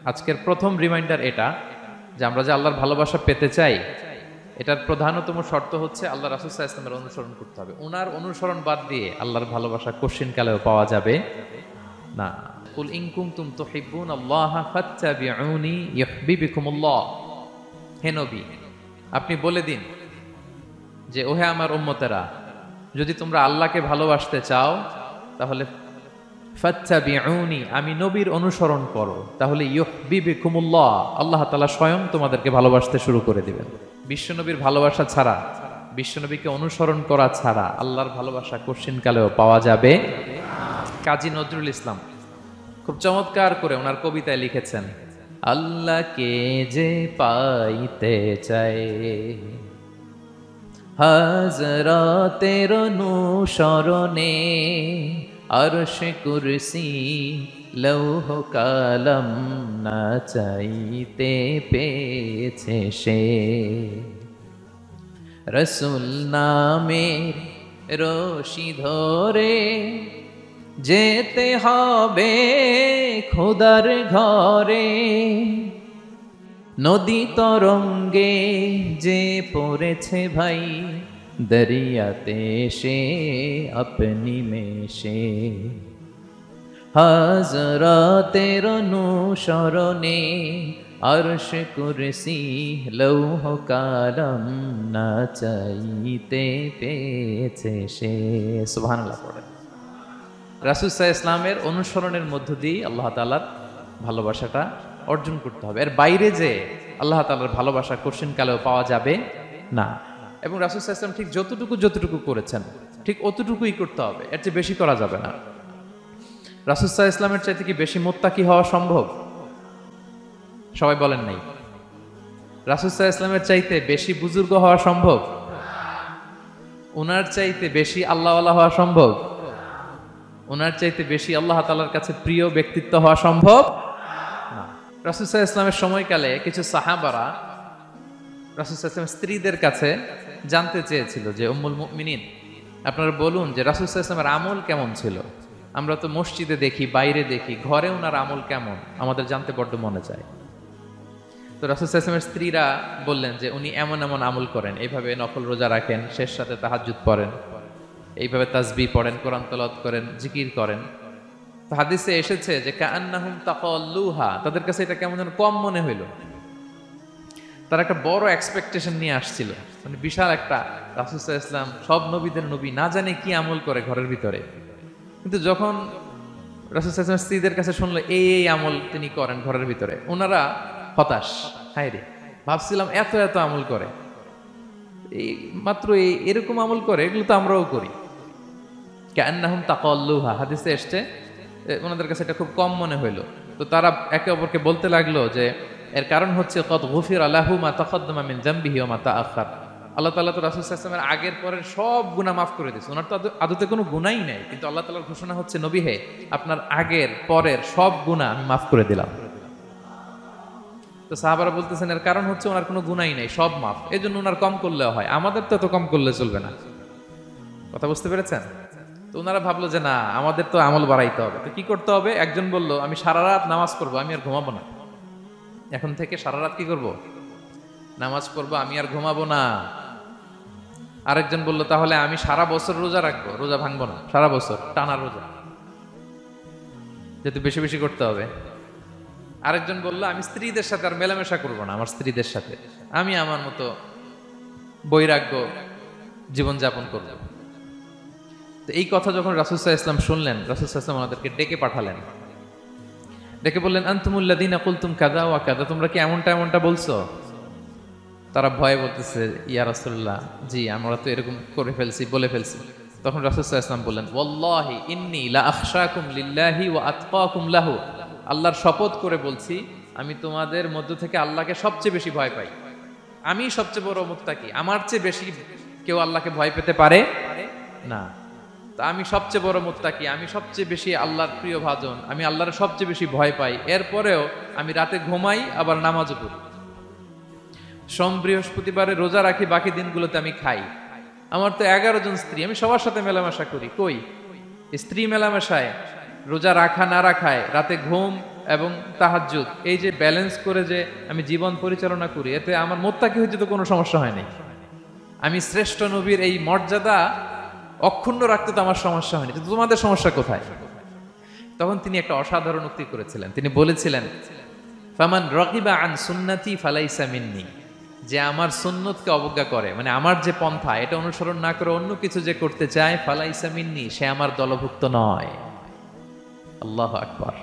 আজকের প্রথম রিমাইন্ডার এটা যে আমরা যে আল্লাহর ভালোবাসা পেতে চাই, এটার প্রধানতম শর্ত হচ্ছে আল্লাহ রাসূল সাল্লাল্লাহু আলাইহি ওয়াসাল্লামের অনুসরণ করতে হবে। ওনার অনুসরণ বাদ দিয়ে আল্লাহর ভালোবাসা কোশ্চিনকালেও পাওয়া যাবে না। কুল ইন কুনতুম তুহিব্বুনাল্লাহা ফাত্তাবিউনি ইউহিব্বুকুমুল্লাহ। হে নবী, আপনি বলে দিন যে ওহে আমার উম্মতেরা, যদি তোমরা আল্লাহকে ভালোবাসতে চাও তাহলে ফাত্তাবিউনি, আমি নবীর অনুসরণ করো, তাহলে ইউহিব্বুকুমুল্লাহ, আল্লাহ তাআলা স্বয়ং তোমাদেরকে ভালোবাসতে শুরু করে দিবেন। বিশ্বনবীর ভালোবাসা ছাড়া, বিশ্বনবীকে অনুসরণ করা ছাড়া আল্লাহর ভালোবাসা কোশ্চিনকালেও পাওয়া যাবে। কাজী নজরুল ইসলাম খুব চমৎকার করে ওনার কবিতায় লিখেছেন, আল্লাহকে যে পাইতে চায় হাজরাতের অনুসরণে, আরশ কুরসি লৌহ কালাম না চাইতে পেয়েছে সে, রসুল নামের রশি ধরে যেতে হবে খোদার ঘরে, নদী তরঙ্গে যে পড়েছে ভাই দরিয়াতে সে আপনি মেশে, হাজরাতের অনুসরণে আরশ কুরসি লৌহ কালাম না চাইতে পেয়েছে সে। সুবহানাল্লাহ পড়ে। রাসূল সাল্লাল্লাহু আলাইহি ওয়াসাল্লামের অনুসরণের মধ্য দিয়ে আল্লাহ তাআলার ভালোবাসাটা অর্জন করতে হবে। এর বাইরে যে আল্লাহ তাআলার ভালোবাসা কোশ্চিনকালেও পাওয়া যাবে না। এবং রাসূল সাল্লাল্লাহু আলাইহি ওয়াসাল্লাম ঠিক যতটুকু করেছেন ঠিক অতটুকুই করতে হবে, এর চেয়ে বেশি করা যাবে না। রাসূল সাল্লাল্লাহু আলাইহি ওয়াসাল্লামের চাইতে কি বেশি মুত্তাকি হওয়া সম্ভব? সবাই বলেন নাই। রাসূল সাল্লাল্লাহু আলাইহি ওয়াসাল্লামের চাইতে বেশি বুজুর্গ হওয়া সম্ভব? ওনার চাইতে বেশি আল্লাহওয়ালা হওয়া সম্ভব? ওনার চাইতে বেশি আল্লাহ তাআলার কাছে প্রিয় ব্যক্তিত্ব হওয়া সম্ভব না। রাসূল সাল্লাল্লাহু আলাইহি ওয়াসাল্লামের সময়কালে কিছু সাহাবারা রাসূল সাল্লাল্লাহু আলাইহি ওয়াসাল্লামের স্ত্রীদের কাছে জানতে চেয়েছিল যে উম্মুল মুমিনিন, আপনারা বলুন যে রাসূল সাল্লাল্লাহু আলাইহি ওয়াসাল্লামের আমল কেমন ছিল? আমরা তো মসজিদে দেখি, বাইরে দেখি, ঘরে ওনার আমল কেমন আমাদের জানতে বড্ড মনে চায়। তো রাসূল সাল্লাল্লাহু আলাইহি ওয়াসাল্লামের স্ত্রীরা বললেন যে উনি এমন এমন আমল করেন, এইভাবে নফল রোজা রাখেন, শেষ রাতে তাহাজ্জুদ পড়েন, এইভাবে তাসবিহ পড়েন, কোরআন তেলাওয়াত করেন, জিকির করেন। তো হাদিসে এসেছে যে কাআন্নাহুম তাকাল্লুহা, তাদের কাছে এটা কেমন যেন কম মনে হইল। তারা একটা বড় এক্সপেকটেশন নিয়ে আসছিল, মানে বিশাল একটা, রাসূল সাল্লাল্লাহু আলাইহি ওয়াসাল্লাম সব নবীদের নবী, না জানে কি আমল করে ঘরের ভিতরে। কিন্তু যখন রাসূল সাল্লাল্লাহু আলাইহি ওয়াসাল্লাম স্ত্রীদের কাছে শুনলো এই আমল তিনি করেন ঘরের ভিতরে, ওনারা হতাশ। হায় রে, ভাবছিলাম এত এত আমল করে, এই মাত্র এরকম আমল করে, এগুলো তো আমরাও করি। কাআন্নাহুম তাকাল্লুহা, হাদিসে এসছে ওনাদের কাছে এটা খুব কম মনে হইলো। তো তারা একে অপরকে বলতে লাগলো যে এর কারণ হচ্ছে কদ গুফিরা লাহু মা তাকাদ্দামা মিন যামবিহি ওয়া মা তাআখার। আল্লাহ তাআলা তো রাসূল সাল্লাল্লাহু আলাইহি ওয়াসাল্লামের আগের পরের সব গুনাহ মাফ করে দিয়েছে। ওনার তো আদতে কোনো গুনাহই নাই, কিন্তু আল্লাহ তাআলার ঘোষণা হচ্ছে নবী হে, আপনার আগের পরের সব গুনাহ আমি মাফ করে দিলাম। তো সাহাবারা বলতেছেন এর কারণ হচ্ছে ওনার কোনো গুনাহই নাই, সব মাফ, এজন্য ওনার কম করলেও হয়, আমাদের তো এত কম করলে চলবে না। কথা বুঝতে পেরেছেন? তো ওনারা ভাবলো যে না, আমাদের তো আমল বাড়াইতে হবে। তো কি করতে হবে? একজন বলল আমি সারা রাত নামাজ পড়বো, আমি আর ঘুমাবো না। এখন থেকে সারা রাত কি করব? নামাজ পড়বো, আমি আর ঘুমাবো না। আরেকজন বলল তাহলে আমি সারা বছর রোজা রাখবো, রোজা ভাঙবো না, সারা বছর টানা রোজা, যেহেতু বেশি বেশি করতে হবে। আরেকজন বলল আমি স্ত্রীদের সাথে আর মেলামেশা করবো না, আমার স্ত্রীদের সাথে আমি আমার মতো বৈরাগ্য জীবনযাপন করব। তো এই কথা যখন রাসূল সাল্লাল্লাহু আলাইহি ওয়াসাল্লাম শুনলেন, রাসূল সাল্লাল্লাহু আলাইহি ওয়াসাল্লাম ওনাদেরকে ডেকে পাঠালেন, ডেকে বললেন আনতুমুল্লাযীনা কুলতুম কাযা ওয়া কাযা, তোমরা কি এমনটা এমনটা বলছো? তারা ভয়ে বলতেছে ইয়া রাসূলুল্লাহ, জি আমরা তো এরকম করে ফেলছি, বলে ফেলছি। তখন রাসূল সাল্লাল্লাহু আলাইহি ওয়াসাল্লাম বললেন ওয়াল্লাহি ইন্নী লা আখশাকুম লিল্লাহি ওয়া আতকাকুম লাহু, আল্লাহর শপথ করে বলছি আমি তোমাদের মধ্য থেকে আল্লাহকে সবচেয়ে বেশি ভয় পাই, আমি সবচেয়ে বড় মুত্তাকি, আমার চেয়ে বেশি কেউ আল্লাহকে ভয় পেতে পারে না। তা আমি সবচেয়ে বড় মুত্তাকি, আমি সবচেয়ে বেশি আল্লাহর প্রিয় ভাজন, আমি আল্লাহর সবচেয়ে বেশি ভয় পাই, এরপরেও আমি রাতে ঘুমাই আবার নামাজও পড়ি, সোম বৃহস্পতিবারে রোজা রাখি, বাকি দিনগুলোতে আমি খাই। আমার তো 11 জন স্ত্রী, আমি সবার সাথে মেলামেশা করি। কই স্ত্রী মেলামেশায়, রোজা রাখা না রাখায়, রাতে ঘুম এবং তাহাজ্জুদ, এই যে ব্যালেন্স করে যে আমি জীবন পরিচালনা করি, এতে আমার মোত্তাকি হইতে তো কোনো সমস্যা হয় নাই। আমি শ্রেষ্ঠ নবীর এই মর্যাদা অক্ষুণ্ণ রাখতে তো আমার সমস্যা হয়নি, কিন্তু তোমাদের সমস্যা কোথায়? তখন তিনি একটা অসাধারণ উক্তি করেছিলেন। তিনি বলেছিলেন, ফামান রাগিবা আন সুন্নতি ফালাইসা মিন্নি, যে আমার সুন্নতকে অবজ্ঞা করে, মানে আমার যে পন্থা এটা অনুসরণ না করে অন্য কিছু যে করতে চায়, ফালাইসা মিন্নি, সে আমার দলভুক্ত নয়। আল্লাহু আকবার!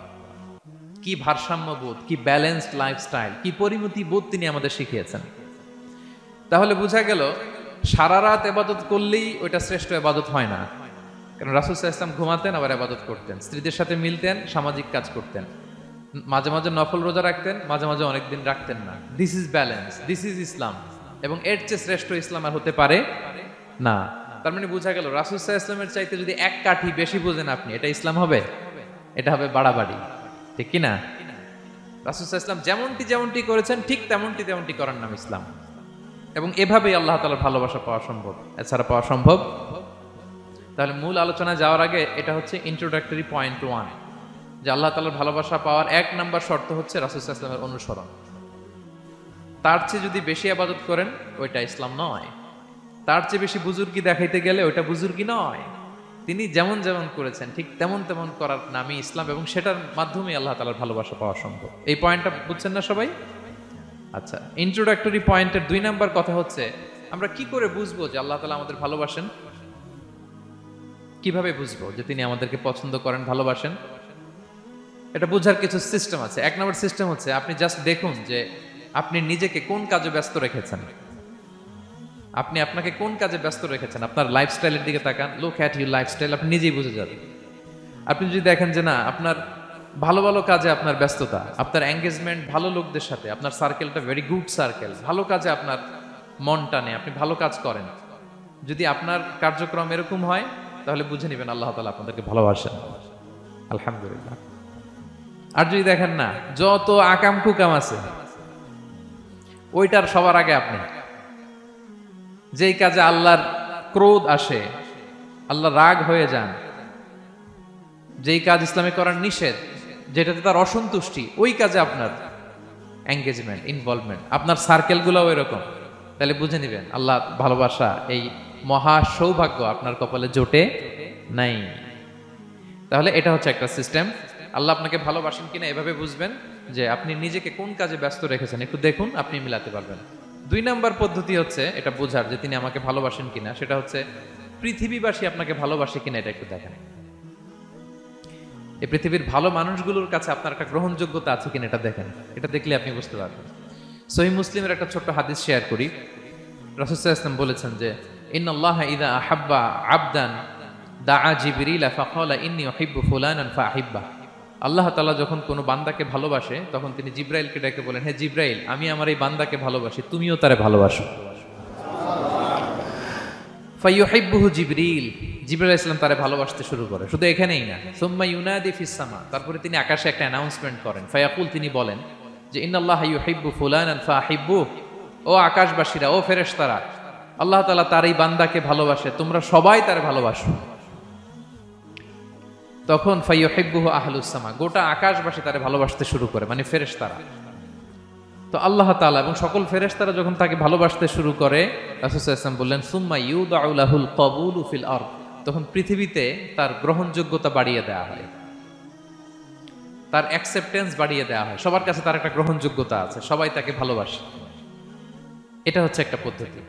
কি ভারসাম্যবোধ, কি ব্যালেন্সড লাইফস্টাইল, কি পরিমতি বোধ তিনি আমাদের শিখিয়েছেন। তাহলে বোঝা গেল সারা রাত ইবাদত করলেই ওইটা শ্রেষ্ঠ ইবাদত হয় না। কারণ রাসূল সাল্লাল্লাহু আলাইহি ওয়াসাল্লাম ঘুমাতেন, আবার ইবাদত করতেন, স্ত্রীদের সাথে মিলতেন, সামাজিক কাজ করতেন, মাঝে মাঝে নফল রোজা রাখতেন, মাঝে মাঝে অনেকদিন রাখতেন না। This is balance, this is Islam. এবং এর চেয়ে শ্রেষ্ঠ ইসলাম আর হতে পারে না। তার মানে বোঝা গেল রাসূল সাল্লাল্লাহু আলাইহি ওয়াসাল্লামের চাইতে যদি এক কাঠি বেশি বোঝেন আপনি, এটা ইসলাম হবে? এটা হবে বাড়াবাড়ি, ঠিক কি না? রাসূল সাল্লাল্লাহু আলাইহি ওয়াসাল্লাম যেমনটি করেছেন ঠিক তেমনটি করার নাম ইসলাম। এবং এভাবেই আল্লাহ তাআলার ভালোবাসা পাওয়া সম্ভব, এছাড়া পাওয়া সম্ভব। তাহলে মূল আলোচনা যাওয়ার আগে এটা হচ্ছে ইন্ট্রোডাক্টরি পয়েন্ট 1, যে আল্লাহ তাআলার ভালোবাসা পাওয়ার 1 নাম্বার শর্ত হচ্ছে রাসূল সাল্লাল্লাহু আলাইহি ওয়াসাল্লামের অনুসরণ। তার চেয়ে যদি বেশি ইবাদত করেন ওইটা ইসলাম নয়। তার চেয়ে বেশি বুজুর্গি দেখাইতে গেলে ওইটা বুজুর্গি নয়। তিনি যেমন করেছেন ঠিক তেমন করার নামই ইসলাম, এবং সেটার মাধ্যমে আল্লাহ তাআলার ভালোবাসা পাওয়া সম্ভব। এই পয়েন্টটা বুঝছেন না সবাই? আচ্ছা, ইন্ট্রোডাক্টরি পয়েন্টের 2 নাম্বার কথা হচ্ছে, আমরা কি করে বুঝবো যে আল্লাহ তাআলা আমাদের ভালোবাসেন? কিভাবে বুঝবো যে তিনি আমাদেরকে পছন্দ করেন, ভালোবাসেন? এটা বোঝার কিছু সিস্টেম আছে। 1 নম্বর সিস্টেম হচ্ছে, আপনি জাস্ট দেখুন যে আপনি নিজেকে কোন কাজে ব্যস্ত রেখেছেন। আপনি আপনাকে কোন কাজে ব্যস্ত রেখেছেন, আপনার লাইফস্টাইলের দিকে তাকান, লুক অ্যাট ইউর লাইফস্টাইল, আপনি নিজেই বুঝে যাবেন। আপনি যদি দেখেন যে না, আপনার ভালো কাজে আপনার ব্যস্ততা, আপনার এঙ্গেজমেন্ট ভালো লোকদের সাথে, আপনার সার্কেলটা ভেরি গুড সার্কেল, ভালো কাজে আপনার মন টানে, আপনি ভালো কাজ করেন, যদি আপনার কার্যক্রম এরকম হয়, তাহলে বুঝে নেবেন আল্লাহ তাআলা আপনাদেরকে ভালোবাসেন। আলহামদুলিল্লাহ। আর যদি দেখেন না, যত আকাম কুকাম আছে ওইটার সবার আগে আপনি, যেই কাজে আল্লাহর ক্রোধ আসে, আল্লাহ রাগ হয়ে যান, যেই কাজ ইসলামে করার নিষেধ, যেটাতে তার অসন্তুষ্টি, ওই কাজে আপনার এঙ্গেজমেন্ট, ইনভলভমেন্ট, আপনার সার্কেলগুলোও এরকম, তাহলে বুঝে নেবেন আল্লাহ ভালোবাসা, এই মহা সৌভাগ্য আপনার কপালে জোটে নাই। তাহলে এটা হচ্ছে একটা সিস্টেম। আল্লাহ আপনাকে ভালোবাসেন কিনা এভাবে বুঝবেন যে আপনি নিজেকে কোন কাজে ব্যস্ত রেখেছেন, একটু দেখুন, আপনি মিলাতে পারবেন। 2 নাম্বার পদ্ধতি হচ্ছে এটা বোঝার যে তিনি আমাকে ভালোবাসেন কিনা, সেটা হচ্ছে পৃথিবীবাসী আপনাকে ভালোবাসে কিনা, এটা একটু দেখেন। এই পৃথিবীর ভালো মানুষগুলোর কাছে আপনার একটা গ্রহণযোগ্যতা আছে কিনা, এটা দেখেন। এটা দেখলে আপনি বুঝতে পারবেন। সহিহ মুসলিমের একটা ছোট্ট হাদিস শেয়ার করি। রাসূল সাল্লাল্লাহু আলাইহি ওয়াসাল্লাম বলেছেন যে, ইন্নাল্লাহা ইযা আহাব্বা আবদান দাআ জিবরিল ফাকালা ইন্নী উহিব্বু ফুলানান ফাআহিব্বা। আল্লাহ তাআলা যখন কোনো বান্দাকে ভালোবাসে, তখন তিনি জিবরাইলকে ডেকে বলেন, হে জিবরাইল, আমি আমার এই বান্দাকে ভালোবাসি, তুমিও তারে ভালোবাসো। ফায়ুহিব্বুহু জিবরিল, জিবরাইল আলাইহিস সালাম তারে ভালোবাসতে শুরু করে। শুধু এখানেই না, সুম্মা ইউনাদি ফিস সামা, তারপরে তিনি আকাশে একটা অ্যানাউন্সমেন্ট করেন। ফায়াকুল, তিনি বলেন যে, ইন্নাল্লাহা ইউহিব্বু ফুলানান ফাআহিব্বু, ও আকাশবাসীরা, ও ফেরেশতারা, আল্লাহ তাআলা তার এই বান্দাকে ভালোবাসে, তোমরা সবাই তারে ভালোবাসো। তখন ফায়ুহিব্বুহু আহলুস সামা, গোটা আকাশবাসী তারে ভালোবাসতে শুরু করে, মানে ফেরেশতারা। তো আল্লাহ তাআলা এবং সকল ফেরেশতারা যখন তাকে ভালোবাসতে শুরু করে, রাসূল সাল্লাল্লাহু আলাইহি ওয়াসাল্লাম বললেন, সুম্মা ইউদাউ লাহুল কবুলু ফিল আরদ, তখন পৃথিবীতে তার গ্রহণযোগ্যতা বাড়িয়ে দেওয়া হয়, তার অ্যাকসেপ্টেন্স বাড়িয়ে দেওয়া হয়, সবার কাছে তার একটা গ্রহণযোগ্যতা আছে, সবাই তাকে ভালোবাসে। এটা হচ্ছে একটা পদ্ধতি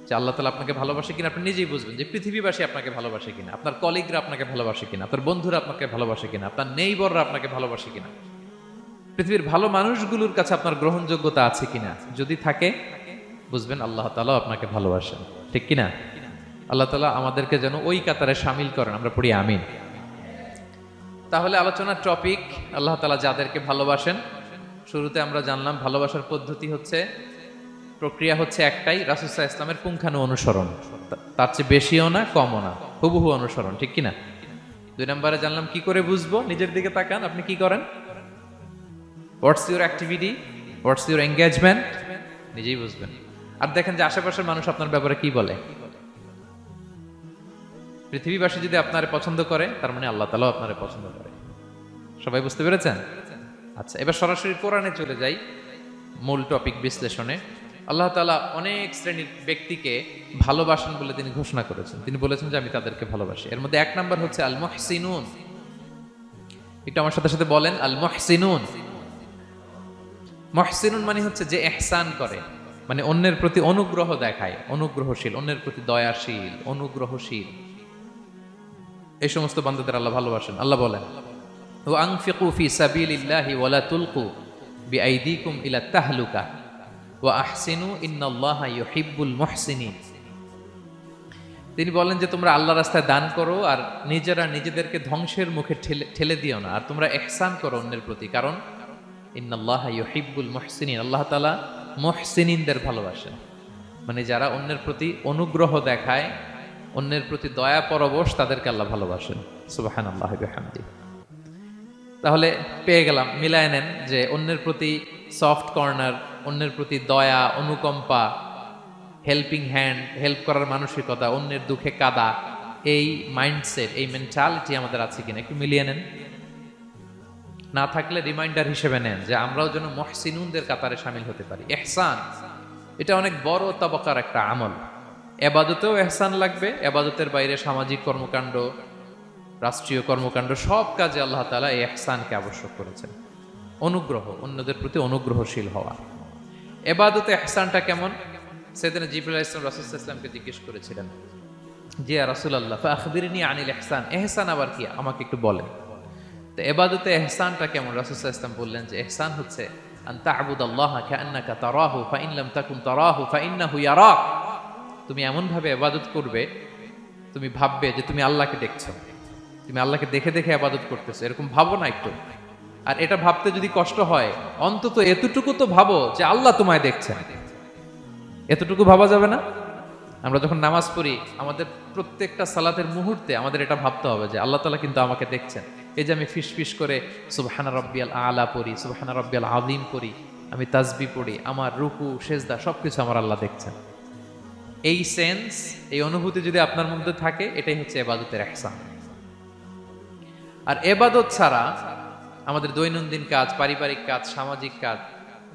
যে আল্লাহ তাআলা আপনাকে ভালোবাসে কিনা আপনি নিজেই বুঝবেন, যে পৃথিবীবাসী আপনাকে ভালোবাসে কিনা, আপনার কলিগরা আপনাকে ভালোবাসে কিনা, আপনার বন্ধুরা আপনাকে ভালোবাসে কিনা, আপনার নেইবররা আপনাকে ভালোবাসে কিনা, পৃথিবীর ভালো মানুষগুলোর কাছে আপনার গ্রহণযোগ্যতা আছে কিনা। যদি থাকে, বুঝবেন আল্লাহ তাআলা আপনাকে ভালোবাসেন, ঠিক কিনা? আল্লাহ তাআলা আমাদেরকে যেন ওই কাতারে শামিল করেন, আমরা পড়ি আমিন। তাহলে আলোচনার টপিক, আল্লাহ তাআলা যাদেরকে ভালোবাসেন। শুরুতে আমরা জানলাম ভালোবাসার পদ্ধতি হচ্ছে, প্রক্রিয়া হচ্ছে একটাই, রাসূল সাল্লাল্লাহু আলাইহি ওয়াসাল্লামের পুঙ্খানু অনুসরণ, তার চেয়ে বেশিও না কমও না, হুবহু অনুসরণ, ঠিক কিনা? 2 নম্বরে জানলাম কি করে বুঝবো, নিজের দিকে তাকান, আপনি কি করেন, what's your activity, what's your engagement, নিজেই বুঝবেন। আর দেখেন যে আশেপাশের মানুষ আপনার ব্যাপারে কি বলে। পৃথিবীবাসী যদি আপনারে পছন্দ করে, তার মানে আল্লাহ তাআলাও আপনারে পছন্দ করে। সবাই বুঝতে পেরেছেন? আচ্ছা, এবার সরাসরি কোরআনে চলে যাই, মূল টপিক বিশ্লেষণে। আল্লাহ তাআলা অনেক শ্রেণীর ব্যক্তিকে ভালোবাসেন বলে তিনি ঘোষণা করেছেন। তিনি বলেছেন যে আমি তাদেরকে ভালোবাসি। এর মধ্যে এক নাম্বার হচ্ছে আল মুহসিনুন। একটু আমার সাথে সাথে বলেন, আল মুহসিনুন। মুহসিনুন মানে হচ্ছে যে ইহসান করে, মানে অন্যের প্রতি অনুগ্রহ দেখায়, অনুগ্রহশীল, অন্যের প্রতি দয়াশীল, অনুগ্রহশীল। এই সমস্ত বান্দাদের আল্লাহ ভালোবাসেন। আল্লাহ বলেন, ওয়া আনফিকু ফি সাবিলিল্লাহি ওয়া লা তুলকু বিআইদিকুম ইলা তাহলুকা ওয়া আহসিনু ইন্নাল্লাহা ইউহিব্বুল মুহসিনিন। তিনি বলেন যে তোমরা আল্লাহর রাস্তায় দান করো আর নিজেরা নিজেদেরকে ধ্বংসের মুখে ঠেলে দিও না, আর তোমরা ইহসান করো অন্যের প্রতি, কারণ ইন্নাল্লাহা ইউহিব্বুল মুহসিনিন, আল্লাহ তাআলা মুহসিনিনদের ভালোবাসেন, মানে যারা অন্যের প্রতি অনুগ্রহ দেখায়, অন্যের প্রতি দয়া পরবশ, তাদেরকে আল্লাহ ভালোবাসেন। সুবহানাল্লাহি ওয়া বিহামদিহি। তাহলে পেয়ে গেলাম, মিলায় নেন যে অন্যের প্রতি সফট কর্নার, অন্যের প্রতি দয়া, অনুকম্পা, হেল্পিং হ্যান্ড, হেল্প করার মানসিকতা, অন্যের দুঃখে কাদা, এই মাইন্ডসেট, এই মেন্টালিটি আমাদের আছে কিনা একটু মিলিয়ে নেন। না থাকলে রিমাইন্ডার হিসেবে নেন যে আমরাও যেন মুহসিনুনদের কাতারে শামিল হতে পারি। ইহসান এটা অনেক বড় তবকার একটা আমল। ইবাদতেও ইহসান লাগবে, ইবাদতের বাইরে সামাজিক কর্মকাণ্ড, রাষ্ট্রীয় কর্মকাণ্ড, সব কাজে আল্লাহ তাআলা এই ইহসানকে আবশ্যক করেছেন। অনুগ্রহ, অন্যদের প্রতি অনুগ্রহশীল হওয়া। ইবাদতে ইহসানটা কেমন? সাইয়েদনা জিবরাইল আলাইহিস সালাম রাসূল সাল্লাল্লাহু আলাইহি ওয়াসাল্লামকে জিজ্ঞেস করেছিলেন যে ইয়া রাসূলুল্লাহ ফাখবিরনি আনিল ইহসান, ইহসান আবার কি, আমাকে একটু বলেন। তো ইবাদতে ইহসানটা কেমন? রাসূল সাল্লাল্লাহু আলাইহি ওয়াসাল্লাম বললেন যে ইহসান হচ্ছে আন তা'বুদাল্লাহা কাআন্নাকা তারাহু ফাইন লাম তাকুন তারাহু ফাইন্নাহু ইয়ারাক। তুমি এমন ভাবে ইবাদত করবে, তুমি ভাববে যে তুমি আল্লাহকে দেখছো, তুমি আল্লাহকে দেখে দেখে ইবাদত করতেছো, এরকম ভাবো না একটু। আর এটা ভাবতে যদি কষ্ট হয়, অন্তত এতটুকু তো ভাবো যে আল্লাহ তোমায় দেখছেন। এতটুকু ভাবা যাবে না? আমরা যখন নামাজ পড়ি, আমাদের প্রত্যেকটা সালাতের মুহূর্তে আমাদের এটা ভাবতে হবে যে আল্লাহ তাআলা কিন্তু আমাকে দেখছেন। এই যে আমি ফিস করে সুবহানা রাব্বিয়াল আলা পড়ি, সুবহানা রাব্বিয়াল আযীম পড়ি, আমি তাসবিহ পড়ি, আমার রুকু সেজদা সবকিছু আমার আল্লাহ দেখছেন। এই সেন্স, এই অনুভূতি যদি আপনার মধ্যে থাকে, এটাই হচ্ছে ইবাদতের ইহসান। আর ইবাদত ছাড়া আমাদের দৈনন্দিন কাজ, পারিবারিক কাজ, সামাজিক কাজ,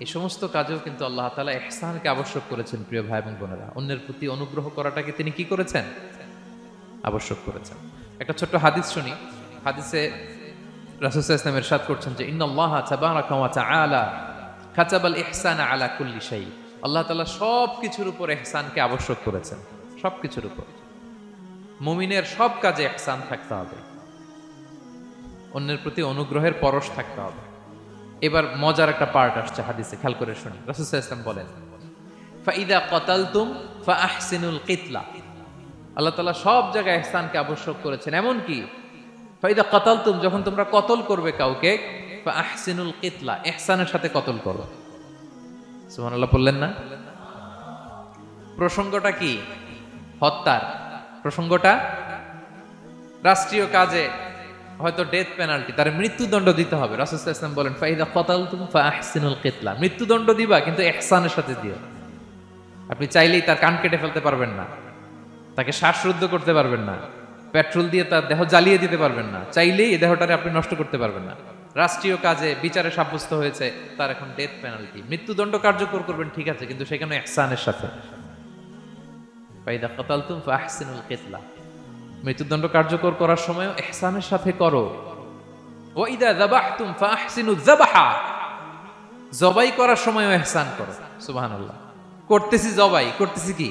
এই সমস্ত কাজেও কিন্তু আল্লাহ তাআলা ইহসানকে আবশ্যক করেছেন। প্রিয় ভাই এবং বোনেরা, অন্যের প্রতি অনুগ্রহ করাটাকে তিনি কি করেছেন? আবশ্যক করেছেন। একটা ছোট্ট হাদিস শুনি। হাদিসে রাসূল সাল্লাল্লাহু আলাইহি ওয়াসাল্লাম ইরশাদ করছেন যে ইন্নাল্লাহা তাবারাকা ওয়া তাআলা কাতাবাল ইহসানা আলা কুল্লি শাই। আল্লাহ তাআলা সব কিছুর উপর ইহসানকে আবশ্যক করেছেন, সব কিছুর উপর। মুমিনের সব কাজে ইহসান থাকতে হবে, অন্যের প্রতি অনুগ্রহের পরশ থাকতে হবে। এবার মজার একটা পার্ট আসছে হাদিসে, খেয়াল করে শুনি। রাসূল সাল্লাল্লাহু আলাইহি ওয়াসাল্লাম বলেন ফাইদা ক্বাতালতুম ফাআহসিনুল কিতলা। আল্লাহ তাআলা সব জায়গায় ইহসানকে আবশ্যক করেছেন। এমন কি ফাইদা ক্বাতালতুম, যখন তোমরা কতল করবে কাউকে, ফাআহসিনুল কিতলা, ইহসানের সাথে কতল করো। সুবহানাল্লাহ বললেন না? প্রসঙ্গটা কি? হত্যার প্রসঙ্গটা। রাষ্ট্রীয় কাজে হয়তো ডেথ পেনাল্টি, তার মৃত্যুদণ্ড দিতে হবে। রাসূল সাল্লাল্লাহু আলাইহি ওয়াসাল্লাম বলেন ফাইদা ক্বাতালতুম ফাআহসিনুল কিতলা, মৃত্যুদণ্ড দিবা কিন্তু ইহসানের সাথে দিও। আপনি চাইলেই তার কান কেটে ফেলতে পারবেন না, তাকে শ্বাসরুদ্ধ করতে পারবেন না, পেট্রোল দিয়ে তার দেহ জ্বালিয়ে দিতে পারবেন না, চাইলেই এই দেহটারে আপনি নষ্ট করতে পারবেন না। রাষ্ট্রীয় কাজে বিচারে সাব্যস্ত হয়েছে তার এখন ডেথ পেনাল্টি, মৃত্যুদণ্ড কার্যকর করবেন, ঠিক আছে, কিন্তু সেখানে ইহসানের সাথে। ফাইদা ক্বাতালতুম ফাআহসিনুল কিতলা, মৃত্যুদণ্ড কার্যকর করার সময় ইহসানের সাথে করো। ওয়া ইদা যাবাহতুম ফাআহসিনুয যাবাহা, জবাই করার সময়ও ইহসান করো। সুবহানাল্লাহ। করতেছি জবাই, করতেছি কি?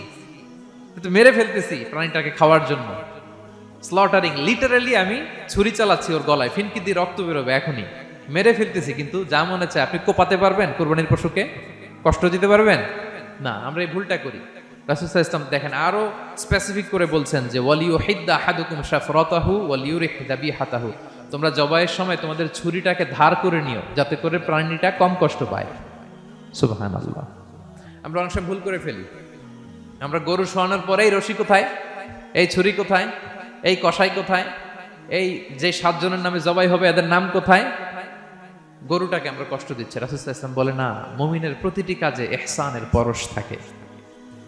তো মেরে ফেলতেছি প্রাণীটাকে খাওয়ার জন্য, স্লটারিং, লিটারালি আমি ছুরি চালাচ্ছি ওর গলায়, ফিনকি দিয়ে রক্ত বেরোবে এখনই, মেরে ফেলতেছি। কিন্তু যা মনে চায় আপনি কোপাতে পারবেন? কুরবানির পশুকে কষ্ট দিতে পারবেন না। আমরা এই ভুলটা করি। রাসূল সাল্লাল্লাহু আলাইহি ওয়াসাল্লাম দেখেন আরো স্পেসিফিক করে বলছেন যে ওয়ালিউহিদ্দা আহাদুকুম শাফরাতাহু ওয়ালিউরিহ যাবিহাতাহু, তোমরা জবাইয়ের সময় তোমাদের ছুরিটাকে ধার করে নিও, যাতে করে প্রাণীটা কম কষ্ট পায়। সুবহানাল্লাহ। আমরা অনেক সময় ভুল করে ফেলি। আমরা গরু শোয়ানোর পরেই রশি কোথায়, এই ছুরি কোথায়, এই কষাই কোথায়, এই যে 7 জনের নামে জবাই হবে এদের নাম কোথায়, গরুটাকে আমরা কষ্ট দিচ্ছি। রাসূল সাল্লাল্লাহু আলাইহি ওয়াসাল্লাম বলে না, মুমিনের প্রতিটি কাজে ইহসানের পরশ থাকে।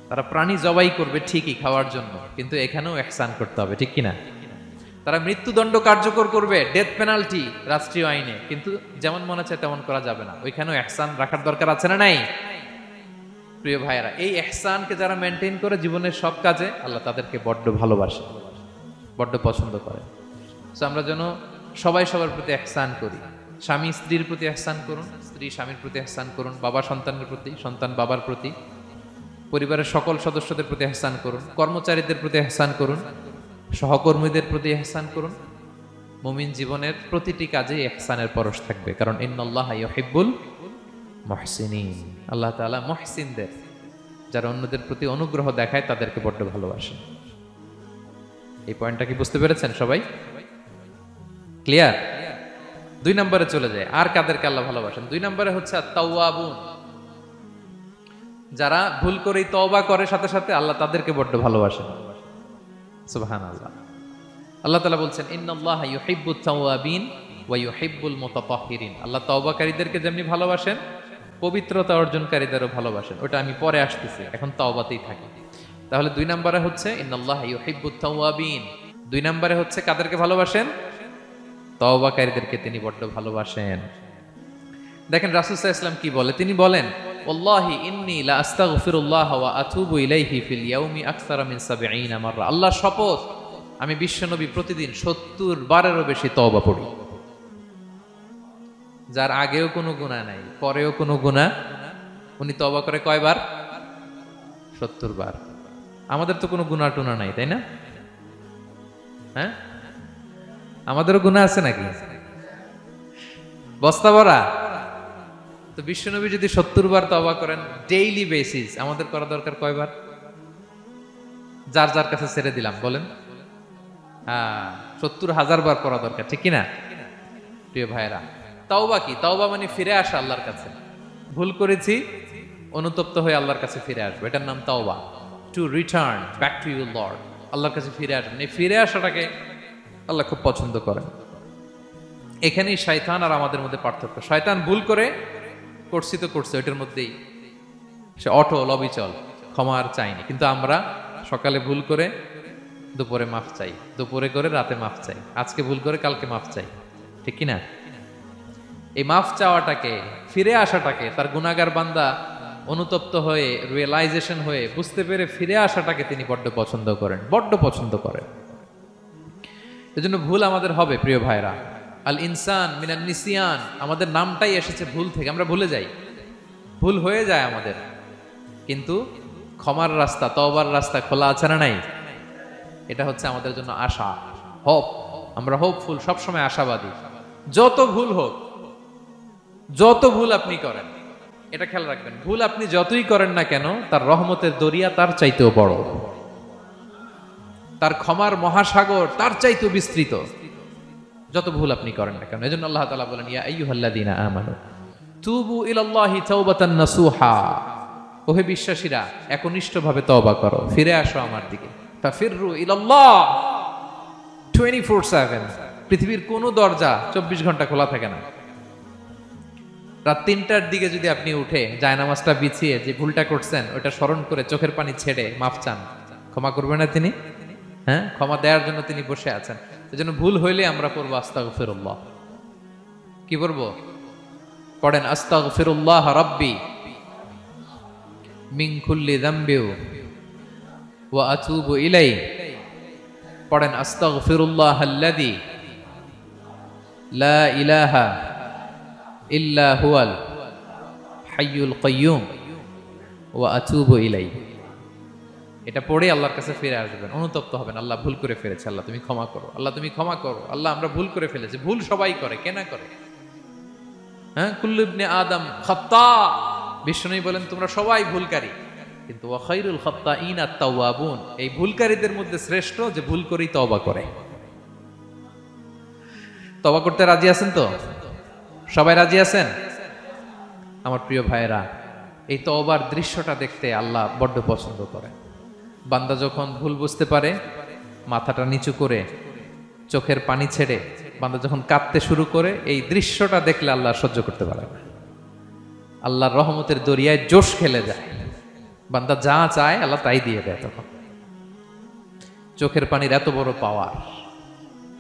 তারা প্রাণী জবাই করবে ঠিকই খাওয়ার জন্য, কিন্তু এখানেও ইহসান করতে হবে, ঠিক কিনা? তারা মৃত্যুদণ্ড কার্যকর করবে, ডেথ পেনাল্টি রাষ্ট্রীয় আইনে, কিন্তু যেমন মনে চায় তেমন করা যাবে না। ওইখানেও ইহসান রাখার দরকার আছে না নাই? প্রিয় ভাইয়েরা, এই ইহসানকে যারা মেনটেন করে জীবনের সব কাজে, আল্লাহ তাদেরকে বড্ড ভালোবাসে, বড্ড পছন্দ করে। তো আমরা যেন সবাই সবার প্রতি ইহসান করি। স্বামী স্ত্রীর প্রতি ইহসান করুন, স্ত্রী স্বামীর প্রতি ইহসান করুন, বাবা সন্তানের প্রতি, সন্তান বাবার প্রতি, পরিবারের সকল সদস্যদের প্রতি ইহসান করুন, কর্মচারীদের প্রতি ইহসান করুন, সহকর্মীদের প্রতি ইহসান করুন। মুমিন জীবনের প্রতিটি কাজে ইহসানের পরশ থাকবে, কারণ ইন্নাল্লাহা ইউহিব্বুল মুহসিনিন। আল্লাহ তাআলা মুহসিনদের, যারা অন্যদের প্রতি অনুগ্রহ দেখায়, তাদেরকে বড্ড ভালোবাসেন। এই পয়েন্টটা কি বুঝতে পেরেছেন সবাই? ক্লিয়ার? 2 নম্বরে চলে যায়, আর কাদেরকে আল্লাহ ভালোবাসেন? 2 নম্বরে হচ্ছে আত-তাওয়াবুন, যারা ভুল করেই তওবা করে সাথে সাথে, আল্লাহ তাদেরকে বড্ড ভালোবাসেন। সুবহানাল্লাহ। আল্লাহ তাআলা বলছেন ইন্নাল্লাহা ইউহিব্বুত তাওয়াবিন ওয়া ইউহিব্বুল মুতাতাহহিরিন। আল্লাহ তওবাকারীদেরকে যেমনি ভালোবাসেন, পবিত্রতা অর্জনকারীদেরও ভালোবাসেন। ওটা আমি পরে আসতেছি, এখন তওবাতেই থাকি। তাহলে 2 নম্বরে হচ্ছে ইন্নাল্লাহা ইউহিব্বুত তাওয়াবিন। 2 নম্বরে হচ্ছে কাদেরকে ভালোবাসেন? তওবাকারীদেরকে তিনি বড্ড ভালোবাসেন। দেখেন রাসূল সাল্লাল্লাহু আলাইহি ওয়াসাল্লাম কি বলে, তিনি বলেন ওয়াল্লাহি ইন্নী লা আস্তাগফিরুল্লাহ ওয়া আতুবু ইলাইহি ফিল ইয়াউমি আকসারা মিন 70 মাররা। আল্লাহর শপথ, আমি বিশ্বনবী প্রতিদিন 70 বারেরও বেশি তওবা পড়ি। যার আগেও কোনো গুনাহ নাই, পরেও কোনো গুনাহ, উনি তওবা করে কয়বার? 70 বার। আমাদের তো কোনো গুনাহ টুনা নাই, তাই না? হ্যাঁ, আমাদেরও গুনাহ আছে নাকি? বস্তা ভরা। তো বিশ্বনবী যদি 70 বার তওবা করেন ডেইলি বেসিস, আমাদের করা দরকার কয়বার? যার যার কাছে ছেড়ে দিলাম, বলেন। 70,000 বার করা দরকার, ঠিক কিনা? প্রিয় ভাইরা, তাওবা কি? তাওবা মানে ফিরে আসা আল্লাহর কাছে। ভুল করেছি, অনুতপ্ত হয়ে আল্লাহর কাছে ফিরে আসবো, এটার নাম তাওবা। To return back to your Lord, আল্লাহর কাছে ফিরে আসবেন। এই ফিরে আসাটাকে আল্লাহ খুব পছন্দ করেন। এখানেই শয়তান আর আমাদের মধ্যে পার্থক্য। শয়তান ভুল করে করছি তো করছে, ওইটার মধ্যেই সে অটল অবিচল, ক্ষমা আর চাইনি। কিন্তু আমরা সকালে ভুল করে দুপুরে মাফ চাই, দুপুরে করে রাতে মাফ চাই, আজকে ভুল করে কালকে মাফ চাই, ঠিক কিনা? এই মাফ চাওয়াটাকে, ফিরে আসাটাকে, তার গুনাহগার বান্দা অনুতপ্ত হয়ে, রিয়েলাইজেশন হয়ে, বুঝতে পেরে ফিরে আসাটাকে তিনি বড্ড পছন্দ করেন, বড্ড পছন্দ করেন। এজন্য ভুল আমাদের হবে প্রিয় ভাইরা। আল ইনসান মিনান নিসিয়ান, আমাদের নামটাই এসেছে ভুল থেকে, আমরা ভুলে যাই, ভুল হয়ে যায় আমাদের। কিন্তু ক্ষমার রাস্তা, তওবার রাস্তা খোলা আছে না নাই? এটা হচ্ছে আমাদের জন্য আশা, হোপ। আমরা হোপফুল, সবসময় আশাবাদী। যত ভুল হোক, যত ভুল আপনি করেন, এটা খেয়াল রাখবেন, ভুল আপনি যতই করেন না কেন, তার রহমতের দরিয়া তার চাইতেও বড়, তার ক্ষমার মহাসাগর তার চাইতেও বিস্তৃত, যত ভুল আপনি করেন না কেন। এজন্য আল্লাহ তাআলা বলেন ইয়া আইয়ুহাল্লাযীনা আমানু তুবু ইলাল্লাহি তাওবাতান নাসুহা, ওহে বিশ্বাসীরা একনিষ্ঠভাবে তওবা করো, ফিরে আসো আমার দিকে। ফাফিররু ইলাল্লাহ 24/7। পৃথিবীর কোনো দরজা 24 ঘন্টা খোলা থাকে না। রাত 3টার দিকে যদি আপনি উঠে জায়নামাজটা বিছিয়ে যে ভুলটা করছেন ওটা স্মরণ করে চোখের পানি ছেড়ে মাফ চান, ক্ষমা করবেন না তিনি? হ্যাঁ, ক্ষমা দেওয়ার জন্য তিনি বসে আছেন। এজন্য ভুল হইলে আমরা পড়বো আস্তাগফিরুল্লাহ। কি পড়বো? পড়েন আস্তাগফিরুল্লাহ রাব্বি মিন কুল্লি যামবি ওয়া আতুবু ইলাই। পড়েন আস্তাগফিরুল্লাহাল্লাযী লা ইলাহা ইল্লা হুয়াল হাইয়ুল কাইয়্যুম ওয়া আতুবু ইলাই। এটা পড়ে আল্লাহর কাছে ফিরে আসবেন, অনুতপ্ত হবেন, আল্লাহ ভুল করে ফেলেছে, আল্লাহ তুমি ক্ষমা করো, আল্লাহ তুমি ক্ষমা করো, আল্লাহ আমরা ভুল করে ফেলেছি। ভুল সবাই করে, কে না করে? হ্যাঁ, কুল্লু ইবনে আদম খাত্তা। বিষ্ণু বলেন তোমরা সবাই ভুলকারী, কিন্তু ওয়া খায়রুল খাত্তাইন আত-তাওয়াবুন, এই ভুলকারীদের মধ্যে শ্রেষ্ঠ যে ভুল করেই তওবা করে। তওবা করতে রাজি আছেন তো? সবাই রাজি আছেন? আমার প্রিয় ভাইয়েরা, এই তওবার দৃশ্যটা দেখতে আল্লাহ বড্ড পছন্দ করে। বান্দা যখন ভুল বুঝতে পারে, মাথাটা নিচু করে চোখের পানি ছেড়ে বান্দা যখন কাঁদতে শুরু করে, এই দৃশ্যটা দেখলে আল্লাহ সহ্য করতে পারে না। আল্লাহর রহমতের দরিয়ায় জোশ খেলে যায়, বান্দা যা চায় আল্লাহ তাই দিয়ে দেয়। তখন চোখের পানির এত বড় পাওয়ার,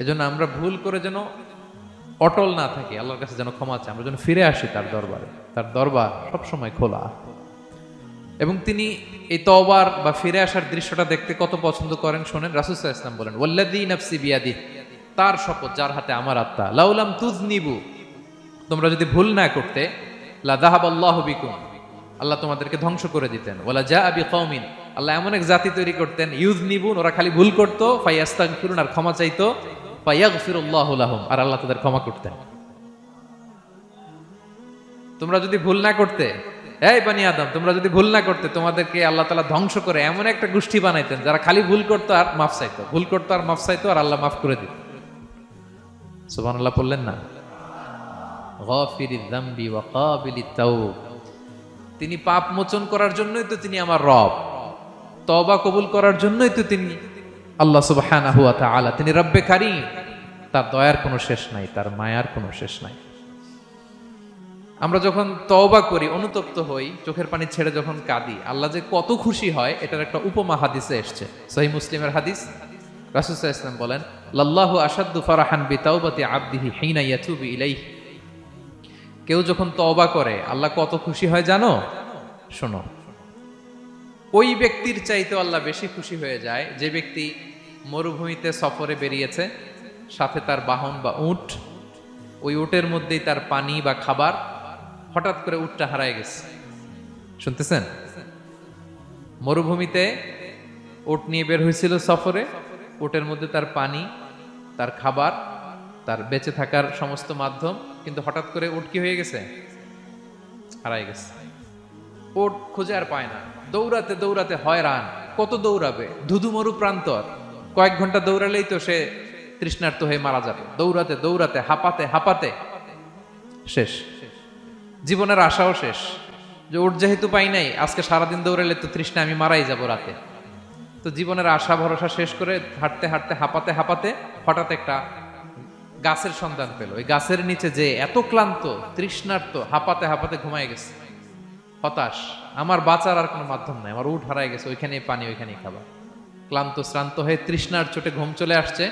এজন্য আমরা ভুল করে যেন অটল না থাকি, আল্লাহর কাছে যেন ক্ষমা চাই, আমরা যেন ফিরে আসি তার দরবারে। তার দরবার সবসময় খোলা। এবং তিনি এই তওবার বা ফিরে আসার দৃশ্যটা দেখতে কত পছন্দ করেন শোনেন। রাসূল সাল্লাল্লাহু আলাইহি ওয়াসাল্লাম বলেন, ওয়াল্লাযী নাফসি বিয়াদিহি, তার শপথ যার হাতে আমার আত্মা, লাউলাম তুযনিবু, তোমরা যদি ভুল না করতে, লা যাহাবাল্লাহু বিকুম, আল্লাহ তোমাদেরকে ধ্বংস করে দিতেন। ওয়ালা জাআ বিকওমিন, আল্লাহ এমন এক জাতি তৈরি করতেন, ইউযনিবুন, ওরা খালি ভুল করত, ফায়াস্তাগফিরুন, আর ক্ষমা চাইতো, ফায়াগফিরুল্লাহু লাহুম, আর আল্লাহ তাদের ক্ষমা করতেন। তোমরা যদি ভুল না করতে, এই বনি আদম, তোমরা যদি ভুল না করতে, তোমাদেরকে আল্লাহ তাআলা ধ্বংস করে এমন একটা গোষ্ঠী বানাইতেন যারা খালি ভুল করতো আর মাফ চাইতো, ভুল করতো আর মাফ চাইতো, আর আল্লাহ মাফ করে দিত। সুবহানাল্লাহ বললেন না? গাফিরিয যামবি ওয়া কাবিলিত তাওব, তিনি পাপ মোচন করার জন্যই তো তিনি আমার রব, তওবা কবুল করার জন্যই তো তিনি আল্লাহ সুবহানাহু ওয়া তাআলা, তিনি রব্বে কারীম। তার দয়ার কোনো শেষ নাই, তার মায়ার কোনো শেষ নাই। আমরা যখন তওবা করি, অনুতপ্ত হই, চোখের পানি ছেড়ে যখন কাঁদি, আল্লাহ যে কত খুশি হয় এটার একটা উপমা হাদিসে এসেছে, সহিহ মুসলিমের হাদিস। রাসূল সাল্লাল্লাহু আলাইহি ওয়াসাল্লাম বলেন, লাল্লাহু আশাদ্দু ফারাহান বিতাওবাতি আবদিহি হিনা ইয়াতুবু ইলাইহি, কেউ যখন তওবা করে আল্লাহ কত খুশি হয় জানো? শোনো, ওই ব্যক্তির চাইতে আল্লাহ বেশি খুশি হয়ে যায় যে ব্যক্তি মরুভূমিতে সফরে বেরিয়েছে, সাথে তার বাহন বা উট, ওই উটের মধ্যেই তার পানি বা খাবার, হঠাৎ করে উটটা হারায় গেছে। শুনতেছেন? মরুভূমিতে উট নিয়ে বের হয়েছিল সফরে, উটের মধ্যে তার পানি, তার খাবার, তার বেঁচে থাকার সমস্ত মাধ্যম, কিন্তু হঠাৎ করে উট কি হয়ে গেছে? হারায় গেছে। উট খুঁজে আর পায় না, দৌড়াতে দৌড়াতে হয়রান। কত দৌড়াবে? ধুধু মরু প্রান্তর, কয়েক ঘন্টা দৌড়ালেই তো সে তৃষ্ণার্ত হয়ে মারা যাবে। দৌড়াতে দৌড়াতে হাঁপাতে হাঁপাতে শেষ, জীবনের আশাও শেষ, যে উট যেহেতু পাই নাই, আজকে সারাদিন দৌড়ালে তো তৃষ্ণা আমি মারাই যাব রাতে। তো জীবনের আশা ভরসা শেষ করে হাঁটতে হাঁটতে হাঁপাতে হাঁপাতে হঠাৎ একটা গাছের সন্ধান পেল। ওই গাছের নিচে যে এত ক্লান্ত, তৃষ্ণার্ত, হাঁপাতে হাঁপাতে ঘুমায় গেছে, হতাশ, আমার বাঁচার আর কোনো মাধ্যম নাই, আমার উট হারায় গেছে, ওইখানেই পানি, ওইখানেই খাবার। ক্লান্ত শ্রান্ত হয়ে তৃষ্ণার চোটে ঘুম চলে আসছে।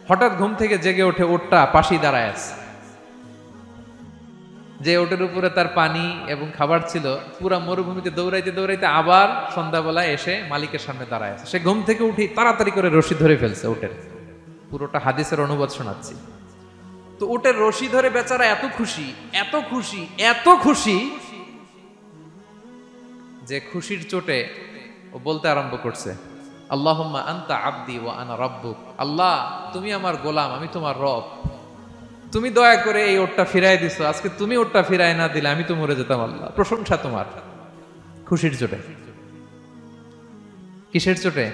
হঠাৎ ঘুম থেকে জেগে ওঠে, উটটা পাশেই দাঁড়ায় আছে। যে ওটের উপরে তার পানি এবং খাবার ছিল, পুরা মরুভূমিতে দৌড়াইতে দৌড়াইতে আবার সন্ধ্যাবেলায় এসে মালিকের সামনে দাঁড়ায় আছে। সে ঘুম থেকে উঠি তাড়াতাড়ি করে রশি ধরে ফেলছে উটের। পুরোটা হাদিসের অনুবাদ শোনাচ্ছি। তো উটের রশি ধরে বেচারা এত খুশি, এত খুশি, এত খুশি, যে খুশির চোটে ও বলতে আরম্ভ করছে, আল্লাহুম্মা আনতা আবদি ওয়া আনা রাব্বুক, আল্লাহ তুমি আমার গোলাম, আমি তোমার রব, তুমি দয়া করে এই ওটটা ফিরাই দিছো, আজকে তুমি ওটটা ফিরাই না দিলে আমি তো মরে যেতাম। আল্লাহ প্রশংসা তোমার। খুশির চোটে। কিসের চোটে?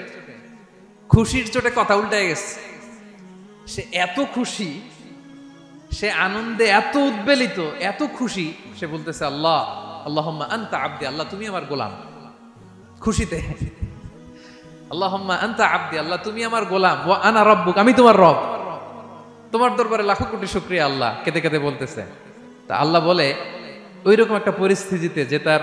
খুশির চোটে কথা উল্টে গেছে। সে এত খুশি, সে আনন্দে এত উদ্বেলিত, এত খুশি, সে বলতেছে আল্লাহ, আল্লাহুম্মা আনতা আবদি, আল্লাহ তুমি আমার গোলাম। খুশিতে আল্লাহুম্মা আনতা আবদি, আল্লাহ তুমি আমার গোলাম, ওয়া আনা রাব্বুক, আমি তোমার রব, তোমার দরবারে লাখো কোটি শুকরিয়া। আল্লাহ কেঁদে কেঁদে বলতেছে। তা আল্লাহ বলে, ওইরকম একটা পরিস্থিতিতে যে তার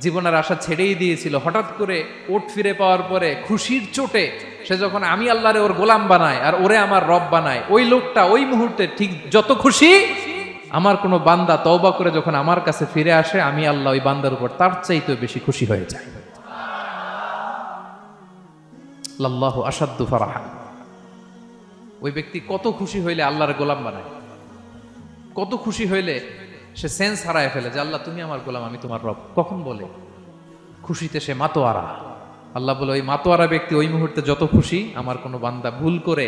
জীবনের আশা ছেড়েই দিয়েছিল, হঠাৎ করে ওট ফিরে পাওয়ার পরে খুশির চোটে সে যখন আমি আল্লাহরে ওর গোলাম বানায় আর ওরে আমার রব বানায়, ওই লোকটা ওই মুহূর্তে ঠিক যত খুশি, আমার কোনো বান্দা তওবা করে যখন আমার কাছে ফিরে আসে, আমি আল্লাহ ওই বান্দার উপর তার চাইতে বেশি খুশি হয়ে যায়। লাল্লাহু আশাদ্দু ফারাহা। ওই ব্যক্তি কত খুশি হইলে আল্লাহর গোলাম বানায়, কত খুশি হইলে সে সেন্স হারায় ফেলে যে আল্লাহ তুমি আমার গোলাম, আমি তোমার রব। কখন বলে? খুশিতে সে মাতোয়ারা। আল্লাহ বলে, ওই মাতোয়ারা ব্যক্তি ওই মুহূর্তে যত খুশি, আমার কোনো বান্দা ভুল করে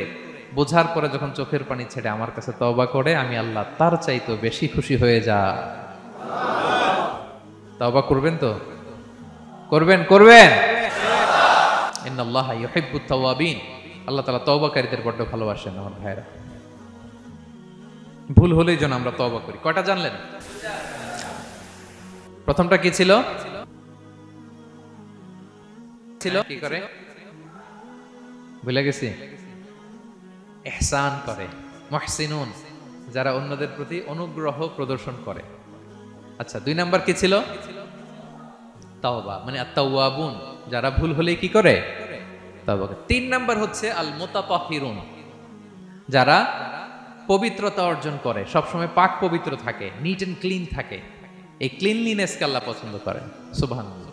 বোঝার পরে যখন চোখের পানি ছেড়ে আমার কাছে তওবা করে, আমি আল্লাহ তার চাইতে বেশি খুশি হয়ে যা। তওবা করবেন তো? করবেন? করবেন? ইন্নাল্লাহা ইউহিব্বুত তাওয়াবিন। আল্লাহ তাআলা তওবাকারীদের বড্ড ভালোবাসেন। আমার ভাইরা, ভুল হলেই যেন আমরা তওবা করি। কয়টা জানলেন? প্রথমটা কি ছিল? কি করে? ভুলে গেছি। ইহসান করে, মুহসিনুন, যারা অন্যদের প্রতি অনুগ্রহ প্রদর্শন করে। আচ্ছা, 2 নাম্বার কি ছিল? তাওবা, মানে আত-তাওয়াবুন, যারা ভুল হলেই কি করে? তওবা করে। 3 নাম্বার হচ্ছে আল মুতাতাহিরুন, যারা পবিত্রতা অর্জন করে, সবসময় পাক পবিত্র থাকে, নিট এন্ড ক্লিন থাকে, এই ক্লিনলিনেসকে আল্লাহ পছন্দ করেন। সুবহানাল্লাহ,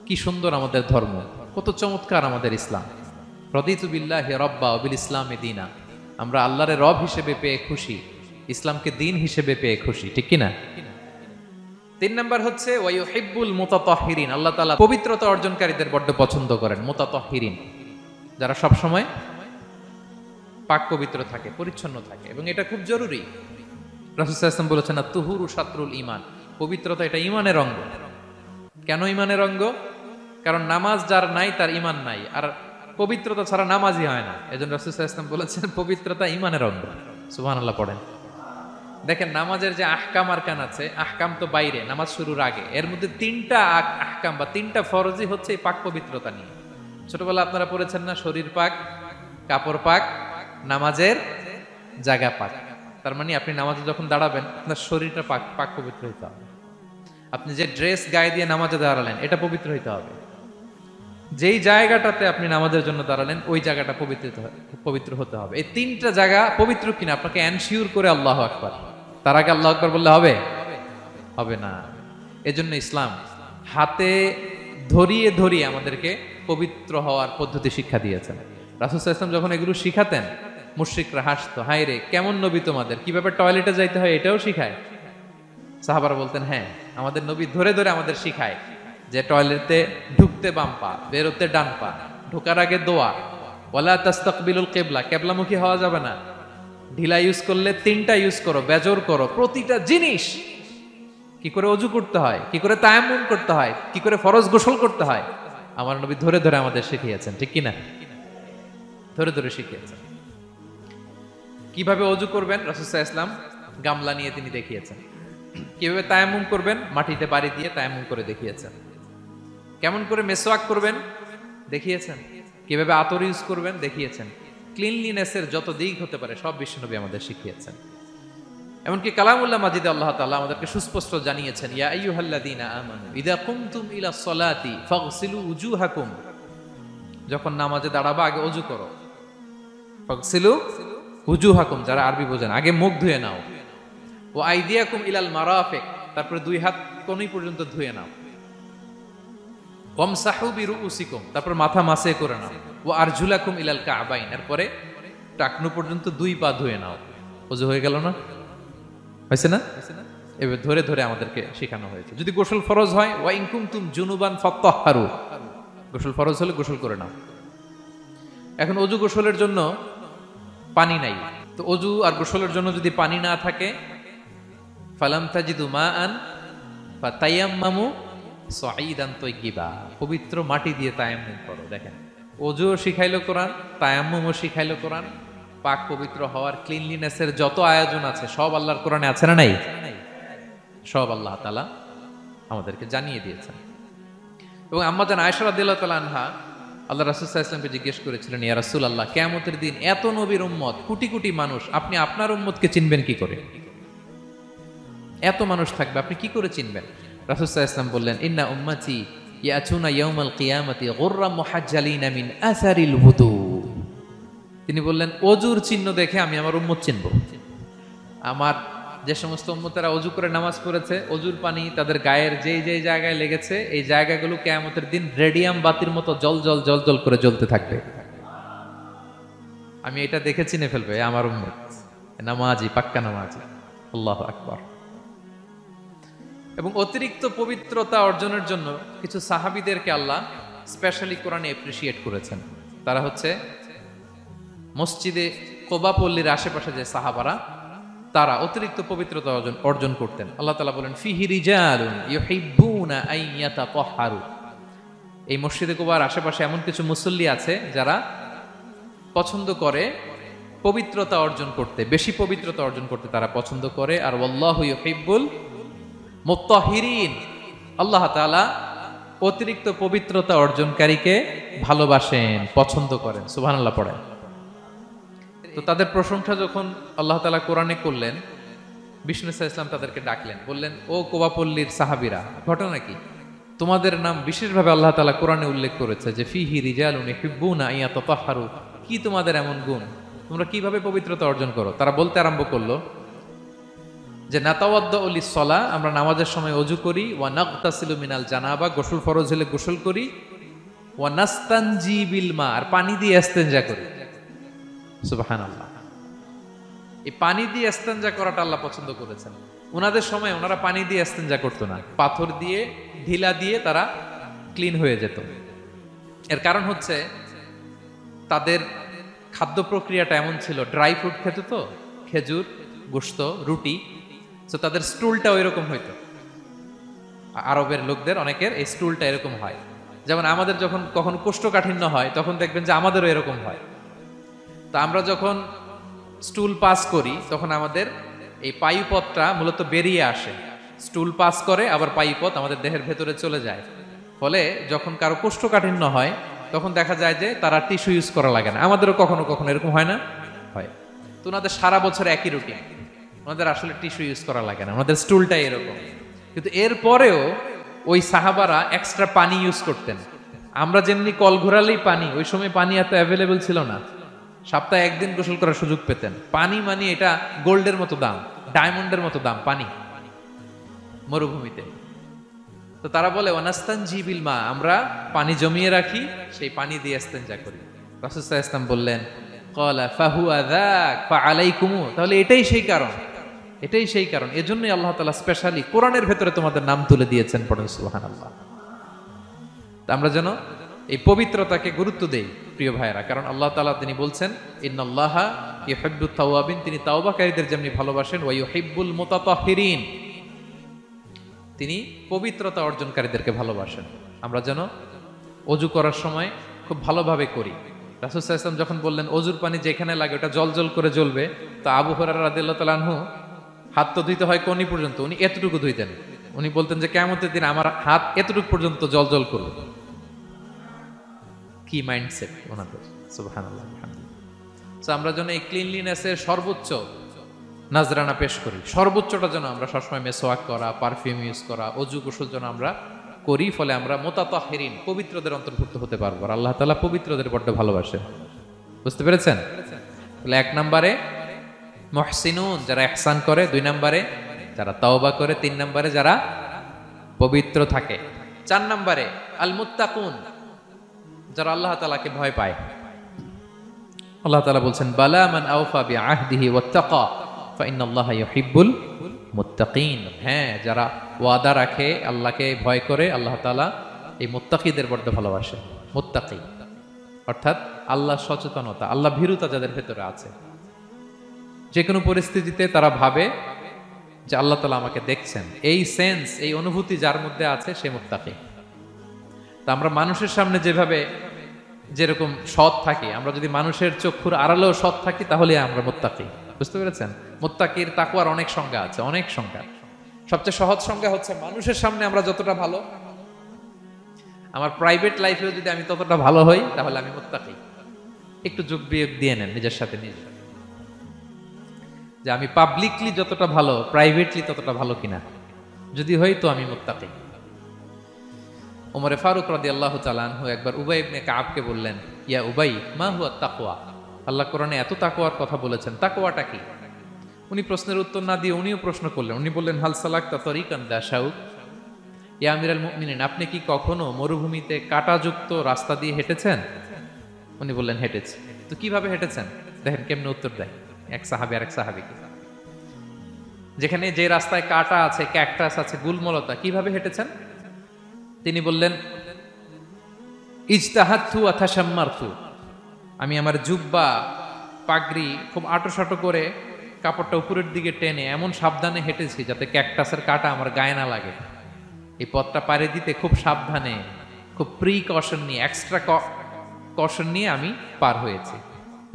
কি সুন্দর আমাদের ধর্ম, কত চমৎকার আমাদের ইসলাম। রদিতু বিল্লাহি রব্বা ওয়া বিল ইসলামি দীনা, আমরা আল্লাহরে রব হিসেবে পেয়ে খুশি, ইসলামকে দিন হিসেবে পেয়ে খুশি, ঠিক কিনা? 3 নাম্বার হচ্ছে ওয়া ইউহিব্বুল মুতাতাহহিরিন, আল্লাহ তাআলা পবিত্রতা অর্জনকারীদের বড্ড পছন্দ করেন। মুতাতাহহিরিন, যারা সব সময় পাক পবিত্র থাকে, পরিচ্ছন্ন থাকে, এবং এটা খুব জরুরি। রাসূল সাল্লাল্লাহু আলাইহি ওয়াসাল্লাম বলেছেন, তুহুরু শাতরুল ঈমান, পবিত্রতা এটা ঈমানের অঙ্গ। কেন ঈমানের অঙ্গ? কারণ নামাজ যার নাই তার ঈমান নাই, আর পবিত্রতা ছাড়া নামাজই হয় না। এজন্য রাসূল সাল্লাল্লাহু আলাইহি ওয়াসাল্লাম বলেছেন পবিত্রতা ঈমানের অঙ্গ। সুবহানাল্লাহ পড়েন। দেখেন নামাজের যে আহকাম আরকান আছে, আহকাম তো বাইরে, নামাজ শুরুর আগে, এর মধ্যে 3টা আহকাম বা 3টা ফরজই হচ্ছে এই পাক পবিত্রতা নিয়ে। ছোটবেলা আপনারা পড়েছেন না, শরীর পাক, কাপড় পাক, নামাজের জায়গা পাক। তার মানে আপনি নামাজে যখন দাঁড়াবেন আপনার শরীরটা পাক পাক পবিত্র হইতে হবে। আপনি যে ড্রেস গায়ে দিয়ে নামাজে দাঁড়ালেন এটা পবিত্র হইতে হবে। যেই জায়গাটাতে আপনি নামাজের জন্য দাঁড়ালেন ওই জায়গাটা পবিত্র হতে হবে। এই 3টা জায়গা পবিত্র কিনা আপনাকে এনশিওর করে আল্লাহু আকবার, তার আগে আল্লাহু আকবার বললে হবে? হবে না। এজন্য ইসলাম হাতে ধরিয়ে ধরিয়ে আমাদেরকে পবিত্র হওয়ার পদ্ধতি শিক্ষা দিয়েছেন। রাসূল সাল্লাল্লাহু আলাইহি ওয়াসাল্লাম যখন এগুলো শিখাতেন মুশরিকরা হাসতো, হায় রে কেমন নবী তোমাদের, কিভাবে টয়লেটে যাইতে হয় এটাও শিখায়। সাহাবারা বলতেন, হ্যাঁ আমাদের নবী ধরে ধরে আমাদের শিখায় যে টয়লেটে ঢুকতে বাম পা, বেরোতে ডান পা, ঢোকার আগে দোয়া, ওয়ালা তাস্তাকবিলুল কিবলা, কিবলামুখী হওয়া যাবে না, ঢিলা ইউজ করলে 3টা ইউজ করো, বেজর করো, প্রতিটা জিনিস, কি করে ওযু করতে হয়, কি করে তায়াম্মুম করতে হয়, কি করে ফরজ গোসল করতে হয়, আমার নবী ধরে ধরে আমাদের শিখিয়েছেন, ঠিক কিনা? ধরে ধরে শিখিয়েছেন। কিভাবে ওযু করবেন রাসূল সাল্লাল্লাহু আলাইহি ওয়াসাল্লাম গামলা নিয়ে তিনি দেখিয়েছেন। কিভাবে তায়াম্মুম করবেন মাটিতে বাড়ি দিয়ে তায়াম্মুম করে দেখিয়েছেন। কেমন করে মেসওয়াক করবেন দেখিয়েছেন। কিভাবে আতর ইউজ করবেন দেখিয়েছেন। ক্লিনলিনেসের যত দিক হতে পারে সব বিশ্বনবী আমাদের শিখিয়েছেন। এমনকি কালামুল্লাহ মাজিদে আল্লাহ তাআলা আমাদেরকে সুস্পষ্ট জানিয়েছেন, ইয়া আইয়ুহাল্লাযীনা আমানু ইযা কুমতুম ইলা সলাতি ফাগসিলু উজুহাকুম, যখন নামাজে দাঁড়াবা আগে ওযু করো। ফাগসিলু উজুহাকুম, যারা আরবি বোঝেন আগে মুখ ধুয়ে নাও। ও আইদিয়াকুম ইলাল মারাফিক, তারপরে 2 হাত কোণই পর্যন্ত ধুয়ে নাও। ওয়ামসাহু বিরুউসিকুম, তারপর মাথা মাসে করে নাও। ও আরজুলাকুম ইলাল কাবাইন, এরপরে টাকনু পর্যন্ত 2 পা ধুয়ে নাও। ওযু হয়ে গেল না? হয়েছে না? এবার ধরে ধরে আমাদেরকে শেখানো হয়েছে। যদি গোসল ফরজ হয়, ওয়া ইন কুনতুম জুনুবান ফাত্তাহহারু, গোসল ফরজ হলে গোসল করে নাও। এখন ওযু গোসলের জন্য পানি নাই, তো ওযু আর গোসলের জন্য যদি পানি না থাকে, ফালাম তাজিদু মাআন ফাতায়াম্মামু সাঈদান তাইয়্যিবা, পবিত্র মাটি দিয়ে তায়াম্মুম করো। দেখেন ওযুও শিখাইলো কোরআন, তায়াম্মুমও শিখাইলো কোরআন। পাক পবিত্র হওয়ার ক্লিনলিনেসের যত আয়োজন আছে সব আল্লাহর কোরআনে আছে না নাই? সব আল্লাহ তাআলা আমাদেরকে জানিয়ে দিয়েছেন। এবং আম্মা জান আয়েশা রাদিয়াল্লাহু তাআলা আনহা আল্লাহ রাসূল সাল্লাল্লাহু আলাইহি ওয়াসাল্লামকে জিজ্ঞেস করেছিলেন, ইয়া রাসূলুল্লাহ, কিয়ামতের দিন এত নবীর উম্মত, কোটি কোটি মানুষ, আপনি আপনার উম্মতকে চিনবেন কি করে? এত মানুষ থাকবে, আপনি কি করে চিনবেন? রাসূল সাল্লাল্লাহু আলাইহি ওয়াসাল্লাম বললেন, ইন্না উম্মতি ইয়াতুনা ইয়াউমাল কিয়ামাতি গুররাম মুহাজ্জালিনা মিন আসারিল wudu। তিনি বললেন ওযুর চিহ্ন দেখে আমি আমার উম্মত চিনব। আমার যে সমস্ত উম্মতেরা ওযু করে নামাজ পড়েছে, ওযুর পানি তাদের গায়ের যেই যেই জায়গায় লেগেছে, এই জায়গাগুলো কিয়ামতের দিন রেডিয়াম বাতির মতো জল জল জল জল করে জ্বলতে থাকবে। আমি এটা দেখে চিনে ফেলবে আমার উম্মত, নামাজি, পাক্কা নামাজি। আল্লাহু আকবার। এবং অতিরিক্ত পবিত্রতা অর্জনের জন্য কিছু সাহাবীদেরকে আল্লাহ স্পেশালি কোরআনে অ্যাপ্রিশিয়েট করেছেন। তারা হচ্ছে মসজিদে কোবা পল্লীর আশেপাশে যে সাহাবারা, তারা অতিরিক্ত পবিত্রতা অর্জন করতেন। আল্লাহ তাআলা বলেন, ফিহি রিজালুন ইউহিব্বুনা আন ইয়াতাতাহহারু, এই মসজিদে কোবার আশেপাশে এমন কিছু মুসল্লি আছে যারা পছন্দ করে পবিত্রতা অর্জন করতে, বেশি পবিত্রতা অর্জন করতে তারা পছন্দ করে। আর ওয়াল্লাহু ইউহিব্বুল মুত্তাহিরিন, আল্লাহ তাআলা অতিরিক্ত পবিত্রতা অর্জনকারীকে ভালোবাসেন, পছন্দ করেন। সুবহানাল্লাহ পড়েন। তো তাদের প্রশংসা যখন আল্লাহ তাআলা কোরআনে করলেন, বিষ্ণু সাল্লাল্লাহু আলাইহি ওয়াসাল্লাম তাদেরকে ডাকলেন, বললেন, ও কোবাপল্লীর সাহাবীরা, ঘটনা কি? তোমাদের নাম বিশেষভাবে আল্লাহ তাআলা কোরআনে উল্লেখ করেছে যে ফিহি রিজালুন ইউহিব্বুনা আন ইয়াতাতাহহারু, কি তোমাদের এমন গুণ তোমরা কিভাবে পবিত্রতা অর্জন করো? তারা বলতে আরম্ভ করলো যে নাতাওয়াদ্দাউ লিস-সালাহ, আমরা নামাজের সময় ওযু করি, ওয়া নাগতাসিলু মিনাল জানাবা, গোসল ফরজ হলে গোসল করি, ওয়া নাস্তানজি বিল মা, আর পানি দিয়ে ইস্তেনজা করি। সুবহানাল্লাহ। এই পানি দিয়ে ইস্তেনজা করাটা আল্লাহ পছন্দ করেছেন। ওনাদের সময় ওনারা পানি দিয়ে ইস্তেনজা করতো না, পাথর দিয়ে ঢিলা দিয়ে তারা ক্লিন হয়ে যেত। এর কারণ হচ্ছে তাদের খাদ্য প্রক্রিয়াটা এমন ছিল, ড্রাই ফ্রুট খেত তো, খেজুর, গোশত, রুটি, তো তাদের স্টুলটা ওই রকম হইতো। আরবের লোকদের অনেকের এই স্টুলটা এরকম হয়। যেমন আমাদের যখন কখনো কোষ্ঠকাঠিন্য হয় তখন দেখবেন যে আমাদেরও এরকম হয়। তো আমরা যখন স্টুল পাস করি তখন আমাদের এই পায়ুপথটা মূলত বেরিয়ে আসে, স্টুল পাস করে আবার পায়ুপথ আমাদের দেহের ভেতরে চলে যায়। ফলে যখন কারো কোষ্ঠকাঠিন্য হয় তখন দেখা যায় যে তারা টিস্যু ইউজ করা লাগে না। আমাদেরও কখনো কখনো এরকম হয় না? হয়। তো ওনাদের সারা বছর একই রুটিন, ওনাদের আসলে টিস্যু ইউজ করা লাগে না, ওনাদের স্টুলটাই এরকম। কিন্তু এরপরেও ওই সাহাবারা এক্সট্রা পানি ইউজ করতেন। আমরা যেমনি কল ঘোরালেই পানি, ওই সময় পানি এত অ্যাভেলেবল ছিল না, সপ্তাহে একদিন গোসল করার সুযোগ পেতেন। পানি মানে এটা গোল্ডের মতো দাম, ডায়মন্ডের মতো দাম পানি মরুভূমিতে। তো তারা বলে ওয়ানাস্তানজি বিল মা, আমরা পানি জমিয়ে রাখি, সেই পানি দিয়ে ইস্তেনজা করি। রাসূল সাল্লাল্লাহু আলাইহি ওয়াসাল্লাম বললেন ক্বালা ফাহুয়া যাক ফাআলাইকুম, তাহলে এটাই সেই কারণ, এটাই সেই কারণ, এজন্যই আল্লাহ তাআলা স্পেশালি কোরআনের ভেতরে তোমাদের নাম তুলে দিয়েছেন। পড়ুন সুবহানাল্লাহ। তা আমরা যেন এই পবিত্রতাকে গুরুত্ব দেই প্রিয় ভাইয়েরা, কারণ আল্লাহ তাআলা তিনি বলছেন ইন্নাল্লাহা ইউহিব্বুত তাওয়াবিন, তিনি তাওবাকারীদের যেমনি ভালোবাসেন, ওয়া ইউহিব্বুল মুতাতাহহিরিন, তিনি পবিত্রতা অর্জনকারীদেরকে ভালোবাসেন। আমরা যেন অজু করার সময় খুব ভালোভাবে করি। রাসূল সাল্লাল্লাহু আলাইহি ওয়াসাল্লাম যখন বললেন অজুর পানি যেখানে লাগে ওটা জল জল করে জ্বলবে, তো আবু হুরায়রা রাদিয়াল্লাহু তাআলা আনহু হাত তো ধুইতে হয় কোনি পর্যন্ত, উনি এতটুকু ধুইতেন। উনি বলতেন যে কিয়ামতের দিন আমার হাত এতটুকু পর্যন্ত জল জল করবে। কি মাইন্ডসেট ওনাদের, সুবহানাল্লাহ। সো আমরা যেন এই ক্লিনলিনেসের সর্বোচ্চ নাজরানা পেশ করি, সর্বোচ্চটা যেন আমরা সবসময় মেসওয়াক করা, পারফিউম ইউজ করা, অজু গোসল যেন আমরা করি। ফলে আমরা মুতাতাহহিরিন, পবিত্রদের অন্তর্ভুক্ত হতে পারবো। আর আল্লাহ তাআলা পবিত্রদের বড্ড ভালোবাসেন। বুঝতে পেরেছেন? তাহলে 1 নম্বরে মুহসিনুন, যারা ইহসান করে, 2 নম্বরে যারা তাওবা করে, 3 নম্বরে যারা পবিত্র থাকে, 4 নম্বরে আল মুত্তাকুন, যারা আল্লাহ তাআলাকে ভয় পায়। আল্লাহ তাআলা বলছেন বালা মান আওফা বিআহদিহি ওয়াত্তাকা ফাইন্নাল্লাহা ইউহিব্বুল মুত্তাকিন। হ্যাঁ, যারা ওয়াদা রাখে, আল্লাহকে ভয় করে, আল্লাহ তাআলা এই মুত্তাকিদের বড্ড ভালোবাসে। মুত্তাকি অর্থাৎ আল্লাহ সচেতনতা, আল্লাহ ভীরুতা যাদের ভেতরে আছে, যে কোনো পরিস্থিতিতে তারা ভাবে যে আল্লাহ তাআলা আমাকে দেখছেন, এই সেন্স, এই অনুভূতি যার মধ্যে আছে সে মুত্তাকি। তা আমরা মানুষের সামনে যেভাবে যেরকম সৎ থাকি, আমরা যদি মানুষের চক্ষুর আড়ালেও সৎ থাকি তাহলে আমরা মুত্তাকি। বুঝতে পেরেছেন? মুত্তাকির তাকওয়ার অনেক সংজ্ঞা আছে, অনেক সংজ্ঞা। সবচেয়ে সহজ সংজ্ঞা হচ্ছে মানুষের সামনে আমরা যতটা ভালো, আমার প্রাইভেট লাইফেও যদি আমি ততটা ভালো হই তাহলে আমি মুত্তাকি। একটু যোগ বিয়োগ দিয়ে নেন নিজের সাথে নিজে, যে আমি পাবলিকলি যতটা ভালো প্রাইভেটলি ততটা ভালো কিনা। যদি হই তো আমি মুত্তাকি। ওমরে ফারুক রাদিয়াল্লাহু তাআলা আনহু একবার উবাই ইবনে কাবকে বললেন, ইয়া উবাই মা হুয়া তাকওয়া, আল্লাহ কোরআনে এত তাকওয়ার কথা বলেছেন, তাকওয়াটা কি? উনি প্রশ্নের উত্তর না দিয়ে উনিও প্রশ্ন করলেন। উনি বললেন হাল সালাকতা তরিকান দা শাউক, ইয়া আমিরাল মুমিনিন, আপনি কি কখনো মরুভূমিতে কাঁটাযুক্ত রাস্তা দিয়ে হেঁটেছেন? উনি বললেন হেঁটেছি। তো কিভাবে হেঁটেছেন? দেখেন কেমনে উত্তর দেয় এক সাহাবী আরেক সাহাবীকে। যেখানে যে রাস্তায় কাঁটা আছে, ক্যাকটাস আছে, গুলমলতা, কিভাবে হেঁটেছেন? তিনি বললেন ইজতাহাদতু ওয়া তাশাম্মারতু, আমি আমার জুব্বা পাগড়ি খুব আঁটোসাঁটো করে কাপড়টা উপরের দিকে টেনে এমন সাবধানে হেঁটেছি যাতে ক্যাকটাসের কাঁটা আমার গায়ে না লাগে। এই পথটা পাড়ি দিতে খুব সাবধানে, খুব প্রিকশন নিয়ে, এক্সট্রা কশন নিয়ে আমি পার হয়েছি।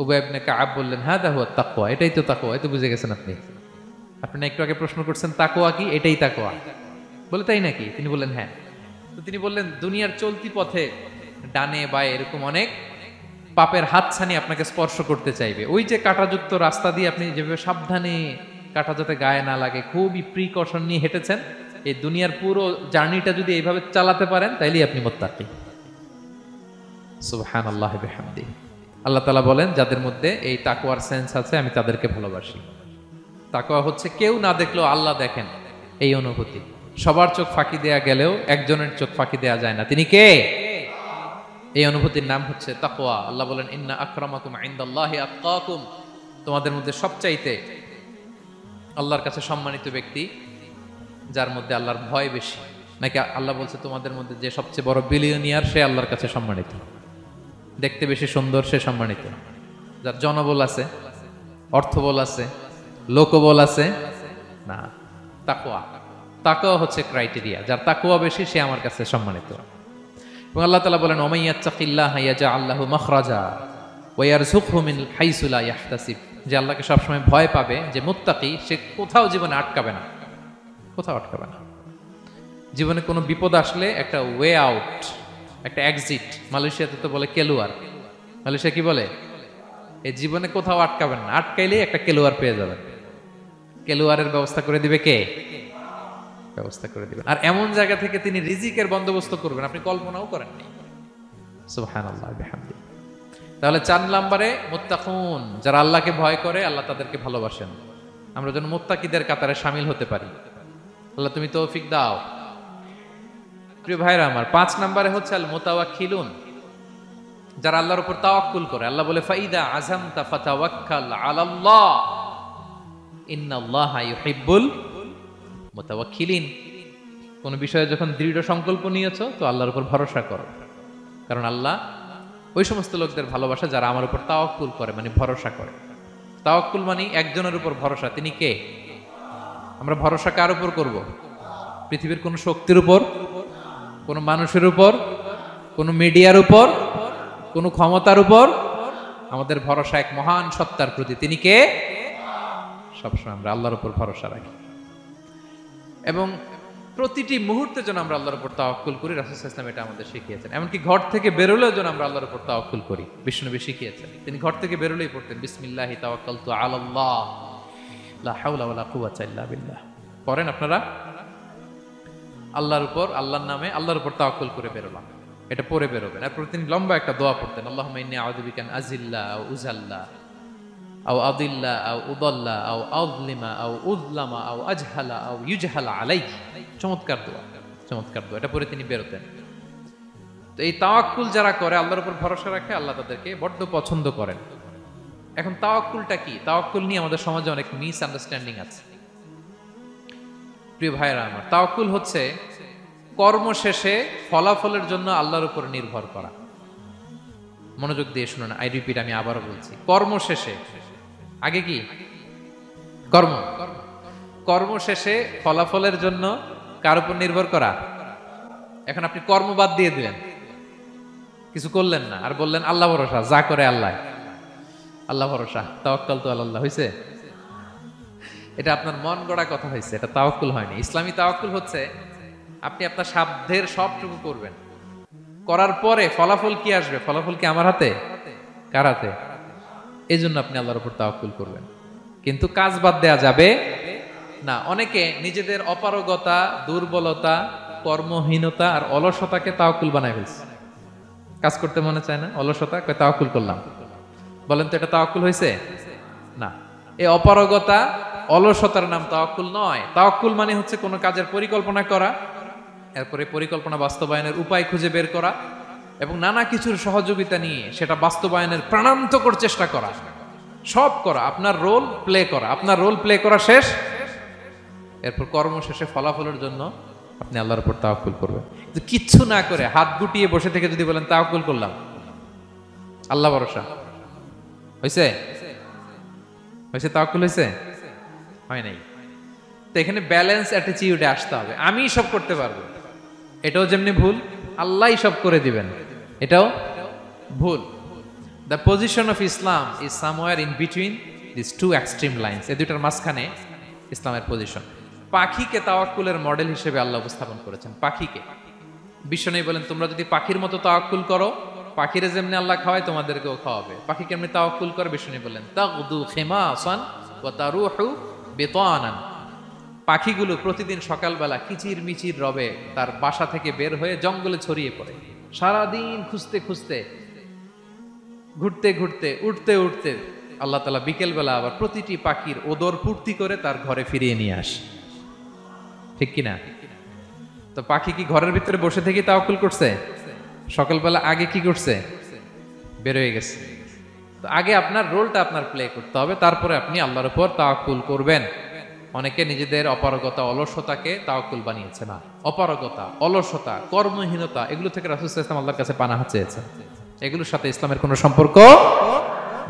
উবাই ইবনে কাব বললেন হাদা হুয়া তাকওয়া, এটাই তো তাকওয়া। এই তো বুঝে গেছেন আপনি। আপনি একটু আগে প্রশ্ন করছেন তাকওয়া কি, এটাই তাকওয়া। বলে তাই নাকি? তিনি বললেন হ্যাঁ। তো তিনি বললেন দুনিয়ার চলতি পথে ডানে বায়ে এরকম অনেক পাপের হাতছানি আপনাকে স্পর্শ করতে চাইবে। ওই যে কাঁটাযুক্ত রাস্তা দিয়ে আপনি যেভাবে সাবধানে, কাঁটা যাতে গায়ে না লাগে, খুবই প্রিকশন নিয়ে হেঁটেছেন, এই দুনিয়ার পুরো জার্নিটা যদি এইভাবে চালাতে পারেন তাইলেই আপনি মুত্তাকি। সুবহানাল্লাহি ওয়া বিহামদিহি। আল্লাহ তাআলা বলেন, যাদের মধ্যে এই তাকওয়ার সেন্স আছে আমি তাদেরকে ভালোবাসি। তাকওয়া হচ্ছে কেউ না দেখলেও আল্লাহ দেখেন, এই অনুভূতি। সবার চোখ ফাঁকি দেয়া গেলেও একজনের চোখ ফাঁকি দেয়া যায় না, তিনি কে? এই অনুভূতির নাম হচ্ছে তাকওয়া। আল্লাহ বলেন, ইন্না আকরামাকুম ইনদাল্লাহি আতকাকুম, তোমাদের মধ্যে সবচাইতে আল্লাহর কাছে সম্মানিত ব্যক্তি যার মধ্যে আল্লাহর ভয় বেশি। নাকি আল্লাহ বলছে তোমাদের মধ্যে যে সবচেয়ে বড় বিলিয়নিয়ার সে আল্লাহর কাছে সম্মানিত, দেখতে বেশি সুন্দর সে সম্মানিত। যার জনবল আছে, অর্থবল আছে, লোকবল আছে না, তাকওয়া। তাকওয়া হচ্ছে ক্রাইটেরিয়া, যার তাকওয়া বেশি সে আমার কাছে সম্মানিত। এবং আল্লাহ তাআলা বলেন, ওমাইয়াত্তাকিল্লাহা ইয়াজআল লাহু মাখরাজা ওয়া ইয়ারযুকহু মিন হাইসু লা ইয়াহতাসিব, যে আল্লাহকে সবসময় ভয় পাবে, যে মুত্তাকি, সে কোথাও জীবনে আটকাবে না, কোথাও আটকাবে না। জীবনে কোনো বিপদ আসলে একটা ওয়ে আউট, একটা এক্সিট। মালয়েশিয়াতে তো বলে কেলুয়ার। মালয়েশিয়া কি বলে? এই জীবনে কোথাও আটকাবেন না, আটকাইলেই একটা কেলুয়ার পেয়ে যাবেন। কেলুয়ারের ব্যবস্থা করে দিবে কে? ব্যবস্থা করে দিবেন। আর এমন জায়গা থেকে তিনি রিজিকের বন্দোবস্ত করবেন আপনি কল্পনাও করেননি। সুবহানাল্লাহ বিহামদি। তাহলে 4 নম্বরে মুত্তাকুন, যারা আল্লাহকে ভয় করে আল্লাহ তাদেরকে ভালোবাসেন। আমরা যেন মুত্তাকিদের কাতারে শামিল হতে পারি। আল্লাহ তুমি তৌফিক দাও। প্রিয় ভাইরা আমার, 5 নম্বরে হচ্ছে আল মুতাওয়াক্কিলুন, যারা আল্লাহর উপর তাওয়াক্কুল করে। আল্লাহ বলে, ফাইদা আযামতা ফাতাওয়াক্কাল আলাল্লাহ ইন্নাল্লাহা ইউহিব্বুল মুতাওয়াক্কিলিন। কোন বিষয়ে যখন দৃঢ় সংকল্প নিয়েছো তো আল্লাহর উপর ভরসা করো, কারণ আল্লাহ ওই সমস্ত লোকদের ভালোবাসা যারা আমার উপর তাওয়াক্কুল করে, মানে ভরসা করে। তাওয়াক্কুল মানে একজনের উপর ভরসা, তিনি কে? আমরা ভরসা কার উপর করব? পৃথিবীর কোন শক্তির উপর, কোন মানুষের উপর, কোন মিডিয়ার উপর, কোন ক্ষমতার উপর? আমাদের ভরসা এক মহান সত্তার প্রতি, তিনি কে? সবসময় আমরা আল্লাহর উপর ভরসা রাখি এবং প্রতিটি মুহূর্তে যেন আমরা আল্লাহর উপর তাওয়াক্কুল করি। রাসূল সাল্লাল্লাহু আলাইহি ওয়াসাল্লাম এটা আমাদের শিখিয়েছেন। এমনকি ঘর থেকে বেরোলেও যেন আমরা আল্লাহর উপর তাওয়াক্কুল করি, বিশ্বনবী শিখিয়েছেন। তিনি ঘর থেকে বেরোলেই পড়তেন, বিসমিল্লাহি তাওয়াক্কালতু আলাল্লাহ লা হাওলা ওয়ালা কুওয়াতা ইল্লা বিল্লাহ। পড়েন আপনারা? আল্লাহর উপর, আল্লাহর নামে, আল্লাহর উপর তাওয়াক্কুল করে বেরোলাম, এটা পড়ে বেরোবেন। আর প্রতিদিন লম্বা একটা দোয়া পড়তেন, আল্লাহুম্মা ইন্নী আউযু বিকা আন আযিল্লা আও উযাল্লা আও আদিল্লা আও উদাল্লা আও আযলিমা আও উযলামা আও আজহালা আও ইউজহালা আলাইহি। চমৎকার দোয়া, চমৎকার দোয়া। এটা পড়ে তিনি বেরোতেন। তো এই তাওয়াক্কুল যারা করে, আল্লাহর উপর ভরসা রাখে, আল্লাহ তাদেরকে বড্ড পছন্দ করেন। এখন তাওয়াক্কুলটা কি? তাওয়াক্কুল নিয়ে আমাদের সমাজে অনেক মিস আন্ডারস্ট্যান্ডিং আছে। প্রিয় ভাইরা আমার, তাওয়াক্কুল হচ্ছে কর্ম শেষে ফলাফলের জন্য আল্লাহর উপর নির্ভর করা। মনোযোগ দিয়ে শুনুন, আই রিপিট, আমি আবারও বলছি, কর্ম শেষে, আগে কি কর্ম, কর্ম শেষে ফলাফলের জন্য কার উপর নির্ভর করা? এখন আপনি কর্ম বাদ দিয়ে দিলেন, কিছু করলেন না, আর বললেন আল্লাহ ভরসা, যা করে আল্লাহ, আল্লাহ ভরসা, তাওয়াক্কালতু আলাল্লাহ হইছে? এটা আপনার মন গড়া কথা হয়েছে, এটা তাওয়াক্কুল হয়নি। ইসলামী তাওয়াক্কুল হচ্ছে আপনি আপনার সাধ্যের সবটুকু করবেন, করার পরে ফলাফল কি আসবে, ফলাফল কি আমার হাতে, কার হাতে? এই জন্য আপনি আল্লাহর উপর তাওয়াক্কুল করবেন। কিন্তু কাজ বাদ দেয়া যাবে না। অনেকে নিজেদের অপারগতা, দুর্বলতা, কর্মহীনতা আর অলসতাকে তাওয়াক্কুল বানায় ফেলছে। কাজ করতে মনে চায় না, অলসতা, কয় তাওয়াক্কুল করলাম। বলেন তো এটা তাওয়াক্কুল হয়েছে? না। এই অপারগতা, অলসতার নাম তাওয়াক্কুল নয়। তাওয়াক্কুল মানে হচ্ছে কোনো কাজের পরিকল্পনা করা, এরপরে পরিকল্পনা বাস্তবায়নের উপায় খুঁজে বের করা এবং নানা কিছুর সহযোগিতা নিয়ে সেটা বাস্তবায়নের প্রাণান্তকর চেষ্টা করা, সব করা, আপনার রোল প্লে করা। আপনার রোল প্লে করা শেষ, এরপর কর্ম শেষে ফলাফলের জন্য আপনি আল্লাহর উপর তাওয়াক্কুল করবেন। কিচ্ছু না করে হাত গুটিয়ে বসে থেকে যদি বলেন তাওয়াক্কুল করলাম, আল্লাহ ভরসা, হয়েছে? হয়েছে? তাওয়াক্কুল হয়েছে? হয় নাই। তো এখানে ব্যালেন্স অ্যাটিটিউডে আসতে হবে। আমি সব করতে পারবো, এটাও যেমনি ভুল, আল্লাহই সব করে দিবেন, এটাও ভুল। The position of Islam is somewhere in between this two extreme lines. এই দুটার মাঝখানে ইসলামের পজিশন। পাখিকে তাওয়াক্কুলের মডেল হিসেবে আল্লাহ উপস্থাপন করেছেন। পাখিকে বিশ্বনবী বলেন, তোমরা যদি পাখির মতো তাওয়াক্কুল করো, পাখিরে যেমনি আল্লাহ খাওয়ায় তোমাদেরকেও খাওয়াবে। পাখি কেমনি তাওয়াক্কুল করে? বিশ্বনবী বলেন, তাগদু খিমাসান ওয়া তারুহু বিতানান। পাখিগুলো প্রতিদিন সকালবেলা কিচির মিচির রবে তার বাসা থেকে বের হয়ে জঙ্গলে ছড়িয়ে পড়ে, সারাদিন খুঁজতে খুঁজতে ঘুরতে ঘুরতে উঠতে উঠতে আল্লাহ তাআলা বিকেলবেলা আবার প্রতিটি পাখির ওদর পূর্তি করে তার ঘরে ফিরিয়ে নিয়ে আসে, ঠিক কিনা? তো পাখি কি ঘরের ভিতরে বসে থেকে তাওয়াক্কুল করছে? সকালবেলা আগে কি করছে? বের হয়ে গেছে। তো আগে আপনার রোলটা আপনার প্লে করতে হবে, তারপরে আপনি আল্লাহর উপর তাওয়াক্কুল করবেন। অনেকে নিজেদের অপারগতা অলসতাকে তাওয়াক্কুল বানিয়েছে। না, অপারগতা, অলসতা, কর্মহীনতা এগুলো থেকে রাসূল সাল্লাল্লাহু আলাইহি ওয়াসাল্লাম আল্লাহর কাছে পানাহ চেয়েছেন। এগুলোর সাথে ইসলামের কোনো সম্পর্ক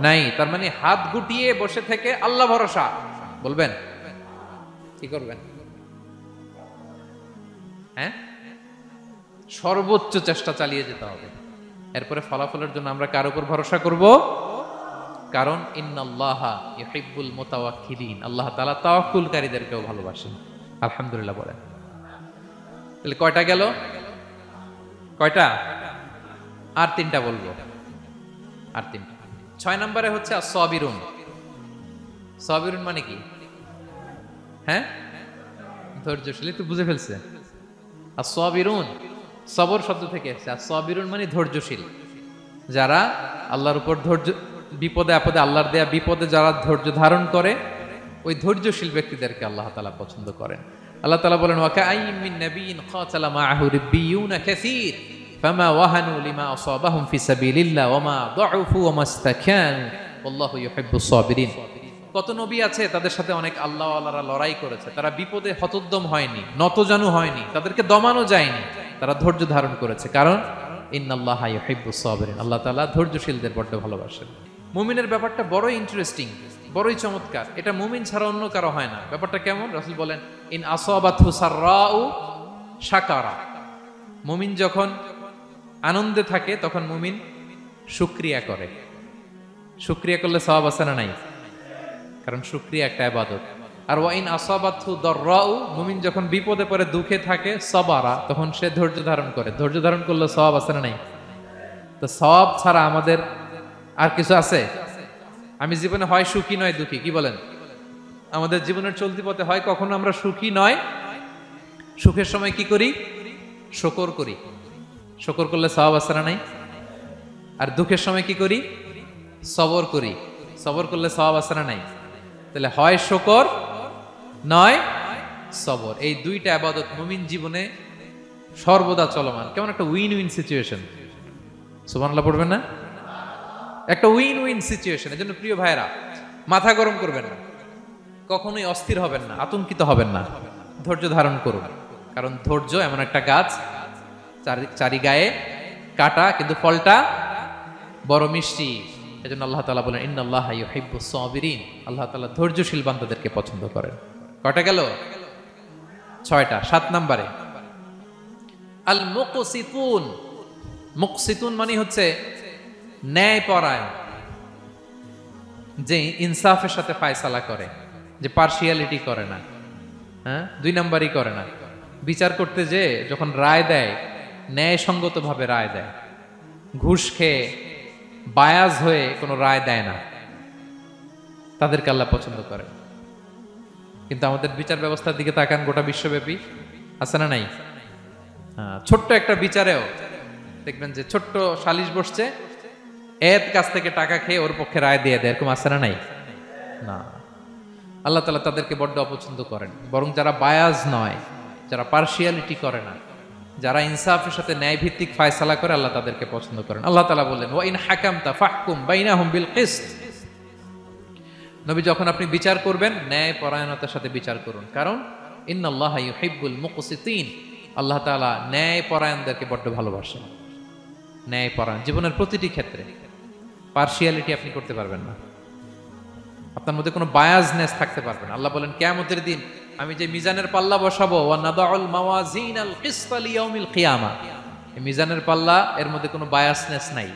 নাই। তার মানে হাত গুটিয়ে বসে থেকে আল্লাহ ভরসা বলবেন, কি করবেন? হ্যাঁ, সর্বোচ্চ চেষ্টা চালিয়ে যেতে হবে। এরপরে ফলাফলের জন্য আমরা কার উপর ভরসা করব? কারণ ইন্নাল্লাহা ইউহিব্বুল মুতাওয়াক্কিলিন, আল্লাহ তাআলা তাওয়াক্কুলকারীদেরকেও ভালোবাসেন। আলহামদুলিল্লাহ বলেন। তাহলে কয়টা গেল? কয়টা? আর তিনটা বলবো, আর তিনটা। 6 নম্বরে হচ্ছে as-সাবিরুন। সাবিরুন মানে কি? হ্যাঁ, ধৈর্যশীল। তো বুঝে ফেলছে। as-সাবিরুন সবর শব্দ থেকে এসেছে। as-সাবিরুন মানে ধৈর্যশীল। যারা আল্লাহর উপর ধৈর্য, বিপদে আপদে আল্লাহর দেয়া বিপদে যারা ধৈর্য ধারণ করে, ওই ধৈর্যশীল ব্যক্তিদেরকে আল্লাহ তাআলা পছন্দ করেন। আল্লাহ তাআলা বলেন, ওয়া কাআইয়্যিম মিন নাবিয়্যিন ক্বাতালা মাআহু রিব্বিয়ুনা কাসীর ফামা ওয়াহানু লিমা আসাবাহুম ফি সাবিলিল্লাহ ওয়া মা দুউফু ওয়া মাস্তাকানু ওয়াল্লাহু ইউহিব্বুস সাবিরিন। কত নবী আছে, তাদের সাথে অনেক আল্লাহওয়ালারা লড়াই করেছে, তারা বিপদে হতোদ্যম হয়নি, নতজানু হয়নি, তাদেরকে দমানো যায়নি, তারা ধৈর্য ধারণ করেছে। কারণ ইন্নাল্লাহা ইউহিব্বুস সাবিরিন, আল্লাহ তাআলা ধৈর্যশীলদের বড় ভালোবাসেন। মুমিনের ব্যাপারটা বড়ই ইন্টারেস্টিং, বড়ই চমৎকার। এটা মুমিন ছাড়া অন্য কারো হয় না। ব্যাপারটা কেমন? রাসূল বলেন, ইন আসাবাতহু সাররাউ শাকারা। মুমিন যখন আনন্দে থাকে তখন মুমিন শুকরিয়া করে। শুকরিয়া করলে সওয়াব আছে না নাই? কারণ শুকরিয়া একটা ইবাদত। আর ওয়া ইন আসাবাতহু দাররাউ, মুমিন যখন বিপদে পড়ে দুঃখে থাকে, সাবারা, তখন সে ধৈর্য ধারণ করে। ধৈর্য ধারণ করলে সওয়াব আছে না নাই? তো সওয়াব ছাড়া আমাদের আর কিছু আছে? আমি জীবনে হয় সুখী নয় দুঃখী, কি বলেন? আমাদের জীবনের চলতি পথে হয় কখনো আমরা সুখী নয়, সুখের সময় কি করি? শুকর করি। শুকর করলে সওয়াব আছে না নাই? আর দুঃখের সময় কি করি? সবর করি। সবর করলে সওয়াব আছে না নাই? তাহলে হয় শুকর নয় সবর। এই দুইটা ইবাদত মুমিন জীবনে সর্বদা চলমান। কেমন একটা উইন উইন সিচুয়েশন। সুবহানাল্লাহ পড়বেন না? একটা উইন উইন সিচুয়েশন। এজন্য প্রিয় ভাইরা, মাথা গরম করবেন না, কখনোই অস্থির হবেন না, আতঙ্কিত হবেন না, ধৈর্য ধারণ করুন। কারণ ধৈর্য এমন একটা গাছ, চারি গায়ে কাটা, কিন্তু ফলটা বড় মিষ্টি। এজন্য আল্লাহ তাআলা বলেন, ইন্নাল্লাহা ইউহিব্বুস সাবিরিন, আল্লাহ তাআলা ধৈর্যশীল বান্দাদেরকে পছন্দ করেন। কয়টা গেল? 6টা। 7 নম্বরে আল মুকসিতুন। মুকসিতুন মানে হচ্ছে ন্যায়পরায়ণ, যে ইনসাফের সাথে ফায়সালা করে, যে পার্শিয়ালিটি করে না, হ্যাঁ, 2 নাম্বারই করে না। বিচার করতে যে যখন রায় দেয়, ন্যায়সঙ্গত ভাবে রায় দেয়, ঘুষ খেয়ে বায়াজ হয়ে কোনো রায় দেয় না, তাদেরকে আল্লাহ পছন্দ করে। কিন্তু আমাদের বিচার ব্যবস্থার দিকে তাকান, গোটা বিশ্বব্যাপী আছে না নাই? ছোট্ট একটা বিচারেও দেখবেন যে ছোট্ট সালিশ বসছে, এর কাছ থেকে টাকা খেয়ে ওর পক্ষে রায় দিয়ে দেয়, এরকম আছে না নাই? না, আল্লাহ তাআলা তাদেরকে বড্ড অপছন্দ করেন। বরং যারা বায়াজ নয়, যারা পার্শিয়ালিটি করে না, যারা ইনসাফের সাথে ন্যায় ভিত্তিক ফায়সালা করে, আল্লাহ তাদেরকে পছন্দ করেন। আল্লাহ তাআলা বলেন, ওয়া ইন হাকামতা ফাহকুম বাইনাহুম বিল কিসত। নবী, যখন আপনি বিচার করবেন, ন্যায় পরায়ণতার সাথে বিচার করুন। কারণ ইন্নাল্লাহা ইউহিব্বুল মুকসিতিন, আল্লাহ তাআলা ন্যায় পরায়ণদেরকে বড্ড ভালোবাসেন। ন্যায় পরায়ণ জীবনের প্রতিটি ক্ষেত্রে। পার্শিয়ালিটি আপনি করতে পারবেন না, আপনার মধ্যে কোনো বায়াসনেস থাকতে পারবে না। আল্লাহ বলেন, কিয়ামতের দিন আমি যে মিজানের পাল্লা বসাবো, ওয়া নাদাউল মাওয়াজিনাল কিসতা লিয়াউমিল কিয়ামা, এই মিজানের পাল্লা, এর মধ্যে কোনো বায়াসনেস নাই।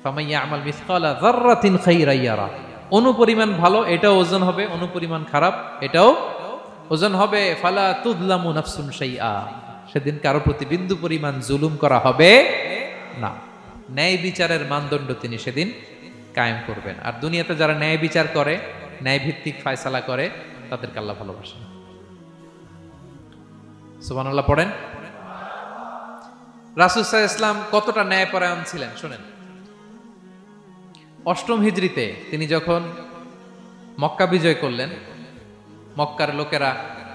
ফামান ইয়ামাল মিসকালা যাররাতিন খাইরান ইয়ারা, অনুপরিমাণ ভালো এটাও ওজন হবে, অনুপরিমাণ খারাপ এটাও ওজন হবে। ফালা তুযলামু নাফসুন শাইআ, সেদিন কারো প্রতি বিন্দু পরিমাণ জুলুম করা হবে না। ন্যায় বিচারের মানদণ্ড তিনি সেদিন কায়েম করবেন। আর দুনিয়াতে যারা ন্যায় বিচার করে, ন্যায় ভিত্তিক ফায়সালা করে, তাদেরকে আল্লাহ ভালোবাসেন। সুবহানাল্লাহ পড়েন। রাসূল সাল্লাল্লাহু আলাইহি ওয়াসাল্লাম কতটা ন্যায়পরায়ণ ছিলেন শুনেন। অষ্টম হিজরিতে তিনি যখন মক্কা বিজয় করলেন, মক্কার লোকেরা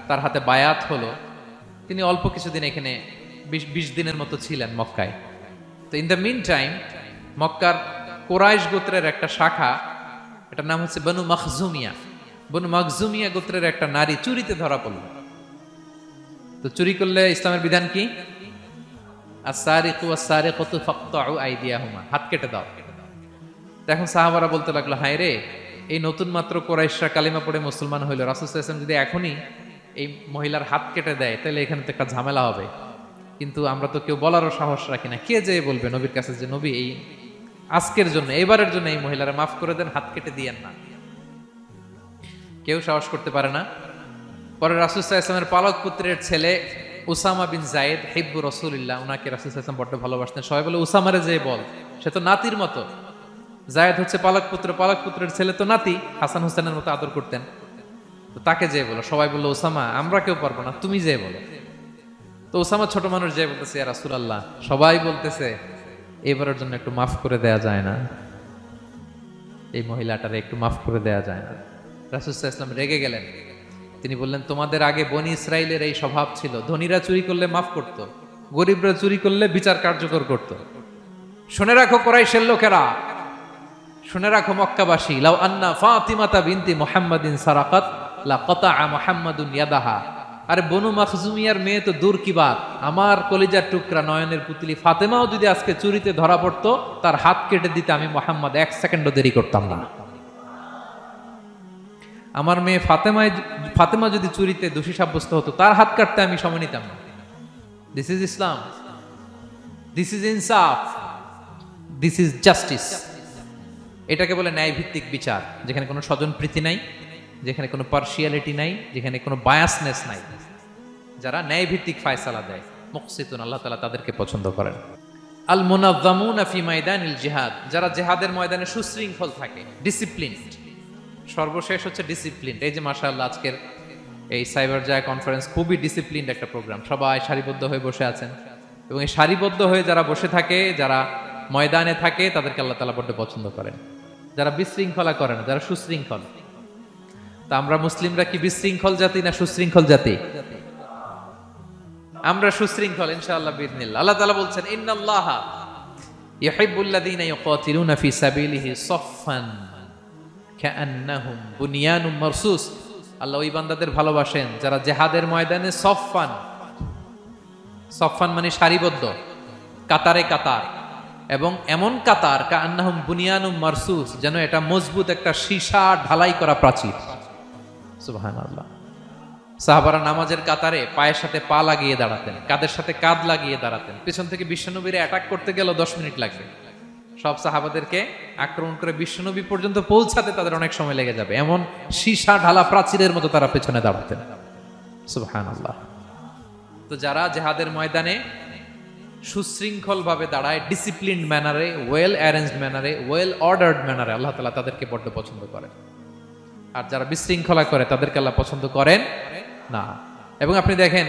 তার হাতে বায়াত হলো, তিনি অল্প কিছুদিন এখানে 20 দিনের মতো ছিলেন মক্কায়। তো ইন দ্য মিন টাইম মক্কার কোরাইশ গোত্রের একটা শাখা, এটার নাম হচ্ছে বনু মখজুমিয়া। বনু মখজুমিয়া গোত্রের একটা নারী চুরিতে ধরা পড়ল। তো চুরি করলে ইসলামের বিধান কি? হাত কেটে দাও। এখন সাহাবারা বলতে লাগলো, হায় রে, এই নতুন মাত্র কোরাইশরা কালিমা পড়ে মুসলমান হইল, রাসূল সাল্লাল্লাহু আলাইহি ওয়াসাল্লাম যদি এখনই এই মহিলার হাত কেটে দেয় তাহলে এখানে তো একটা ঝামেলা হবে। কিন্তু আমরা তো কেউ বলারও সাহস রাখি না। কে যে বলবে নবীর কাছে যে নবী এই আজকের জন্য, এবারের জন্য এই মহিলারা মাফ করে দেন, হাত কেটে দিয়েন না। কেউ সাহস করতে পারে না। পরে রাসূল সাল্লাল্লাহু আলাইহি ওয়াসাল্লামের পালক পুত্রের ছেলে উসামা বিন যায়েদ হিব্বু রাসূলিল্লাহ, ওনাকে রাসূল সাল্লাল্লাহু আলাইহি ওয়াসাল্লাম বড্ড ভালোবাসতেন। সবাই বলে উসামারে যে বল, সে তো নাতির মতো। যায়েদ হচ্ছে পালক পুত্র, পালক পুত্রের ছেলে তো নাতি, হাসান হোসেনের মতো আদর করতেন। তো তাকে যে বলো। সবাই বললো, উসামা আমরা কেউ পারবো না, তুমি যে বলো। তো উসামা ছোট মানুষ যে বলতেছে, ইয়া রাসূলুল্লাহ, সবাই বলতেছে এবারের জন্য একটু মাফ করে দেয়া যায় না, এই মহিলাটারে একটু মাফ করে দেয়া যায় না। রাসূল সাল্লাল্লাহু আলাইহি ওয়াসাল্লাম রেগে গেলেন। তিনি বললেন, তোমাদের আগে বনি ইসরাইলের এই স্বভাব ছিল, ধনীরা চুরি করলে মাফ করত, গরিবরা চুরি করলে বিচার কার্যকর করত। শুনে রাখো কুরাইশের লোকেরা, শুনে রাখো মক্কাবাসী, লাউ আন্না ফাতিমাতা বিনতি মুহাম্মাদিন সারাকাত লা কাতাআ মুহাম্মাদুন ইয়াদাহা। আরে বনু মখজুমিয়ার মেয়ে তো দূর কি বাত, আমার কলিজার টুকরা নয়নের পুতলি ফাতেমাও যদি আজকে চুরিতে ধরা পড়তো, তার হাত কেটে দিতে আমি মুহাম্মদ 1 সেকেন্ডও দেরি করতাম না। আমার মেয়ে ফাতেমা যদি চুরিতে দোষী সাব্যস্ত হতো, তার হাত কাটতে আমি সময় নিতাম না। This is Islam, this is ইনসাফ, দিস ইজ জাস্টিস। এটাকে বলে ন্যায় ভিত্তিক বিচার, যেখানে কোনো স্বজনপ্রীতি নাই, যেখানে কোনো পার্সিয়ালিটি নাই, যেখানে কোনো বায়াসনেস নাই। যারা ন্যায় ভিত্তিক ফায়সালা দেয়, মুকসিতুন, আল্লাহ তাআলা তাদেরকে পছন্দ করেন। আল মুনাজ্জামুনা ফি মাইদানিল জিহাদ, যারা জিহাদের ময়দানে সুশৃঙ্খল থাকে, ডিসিপ্লিনড। সর্বশেষ হচ্ছে ডিসিপ্লিন। এই যে মাশাআল্লাহ আজকের এই সাইবার জায়া কনফারেন্স খুবই ডিসিপ্লিনড একটা প্রোগ্রাম, সবাই সারিবদ্ধ হয়ে বসে আছেন। এবং এই সারিবদ্ধ হয়ে যারা বসে থাকে, যারা ময়দানে থাকে, তাদেরকে আল্লাহ তাআলা বড্ড পছন্দ করেন। যারা বিশৃঙ্খলা করে না, যারা সুশৃঙ্খল। তা আমরা মুসলিমরা কি বিশৃঙ্খল জাতি না সুশৃঙ্খল জাতি? আমরা সুশৃঙ্খল ইনশাআল্লাহ বিইذنিল্লাহ। আল্লাহ তাআলা বলছেন, ইন্নাল্লাহা ইউহিব্বুল্লাযীনা ইউকাতিলুনা ফি সাবিলিহি সাফফান কাআন্নাহুম বুনিয়ানুম মারসুস। আল্লাহ ওই বান্দাদের ভালোবাসেন যারা জিহাদের ময়দানে সফফান, সফফান মানে সারিবদ্ধ, কাতারে কাতার, এবং এমন কাতার কাআন্নাহুম বুনিয়ানুম মারসুস, যেন এটা মজবুত একটা সীসা ঢালাই করা প্রাচীর। সুবহানাল্লাহ। সাহাবারা নামাজের কাতারে পায়ের সাথে পা লাগিয়ে দাঁড়াতেন, কাঁধের সাথে কাঁধ লাগিয়ে দাঁড়াতেন। পিছন থেকে বিশ্বনবীরে অ্যাটাক করতে গেল 10 মিনিট লাগবে। সব সাহাবাদেরকে আক্রমণ করে বিশ্বনবী পর্যন্ত পৌঁছাতে তাদের অনেক সময় লেগে যাবে, এমন সীসা ঢালা প্রাচীরের মতো তারা পেছনে দাঁড়াতেন। সুবহানাল্লাহ। তো যারা জিহাদের ময়দানে সুশৃঙ্খল ভাবে দাঁড়ায়, ডিসিপ্লিনড ম্যানারে, ওয়েল অ্যারেঞ্জড ম্যানারে, ওয়েল অর্ডার্ড ম্যানারে, আল্লাহ তাআলা তাদেরকে বড্ড পছন্দ করেন। আর যারা বিশৃঙ্খলা করে তাদেরকে আল্লাহ পছন্দ করেন না। এবং আপনি দেখেন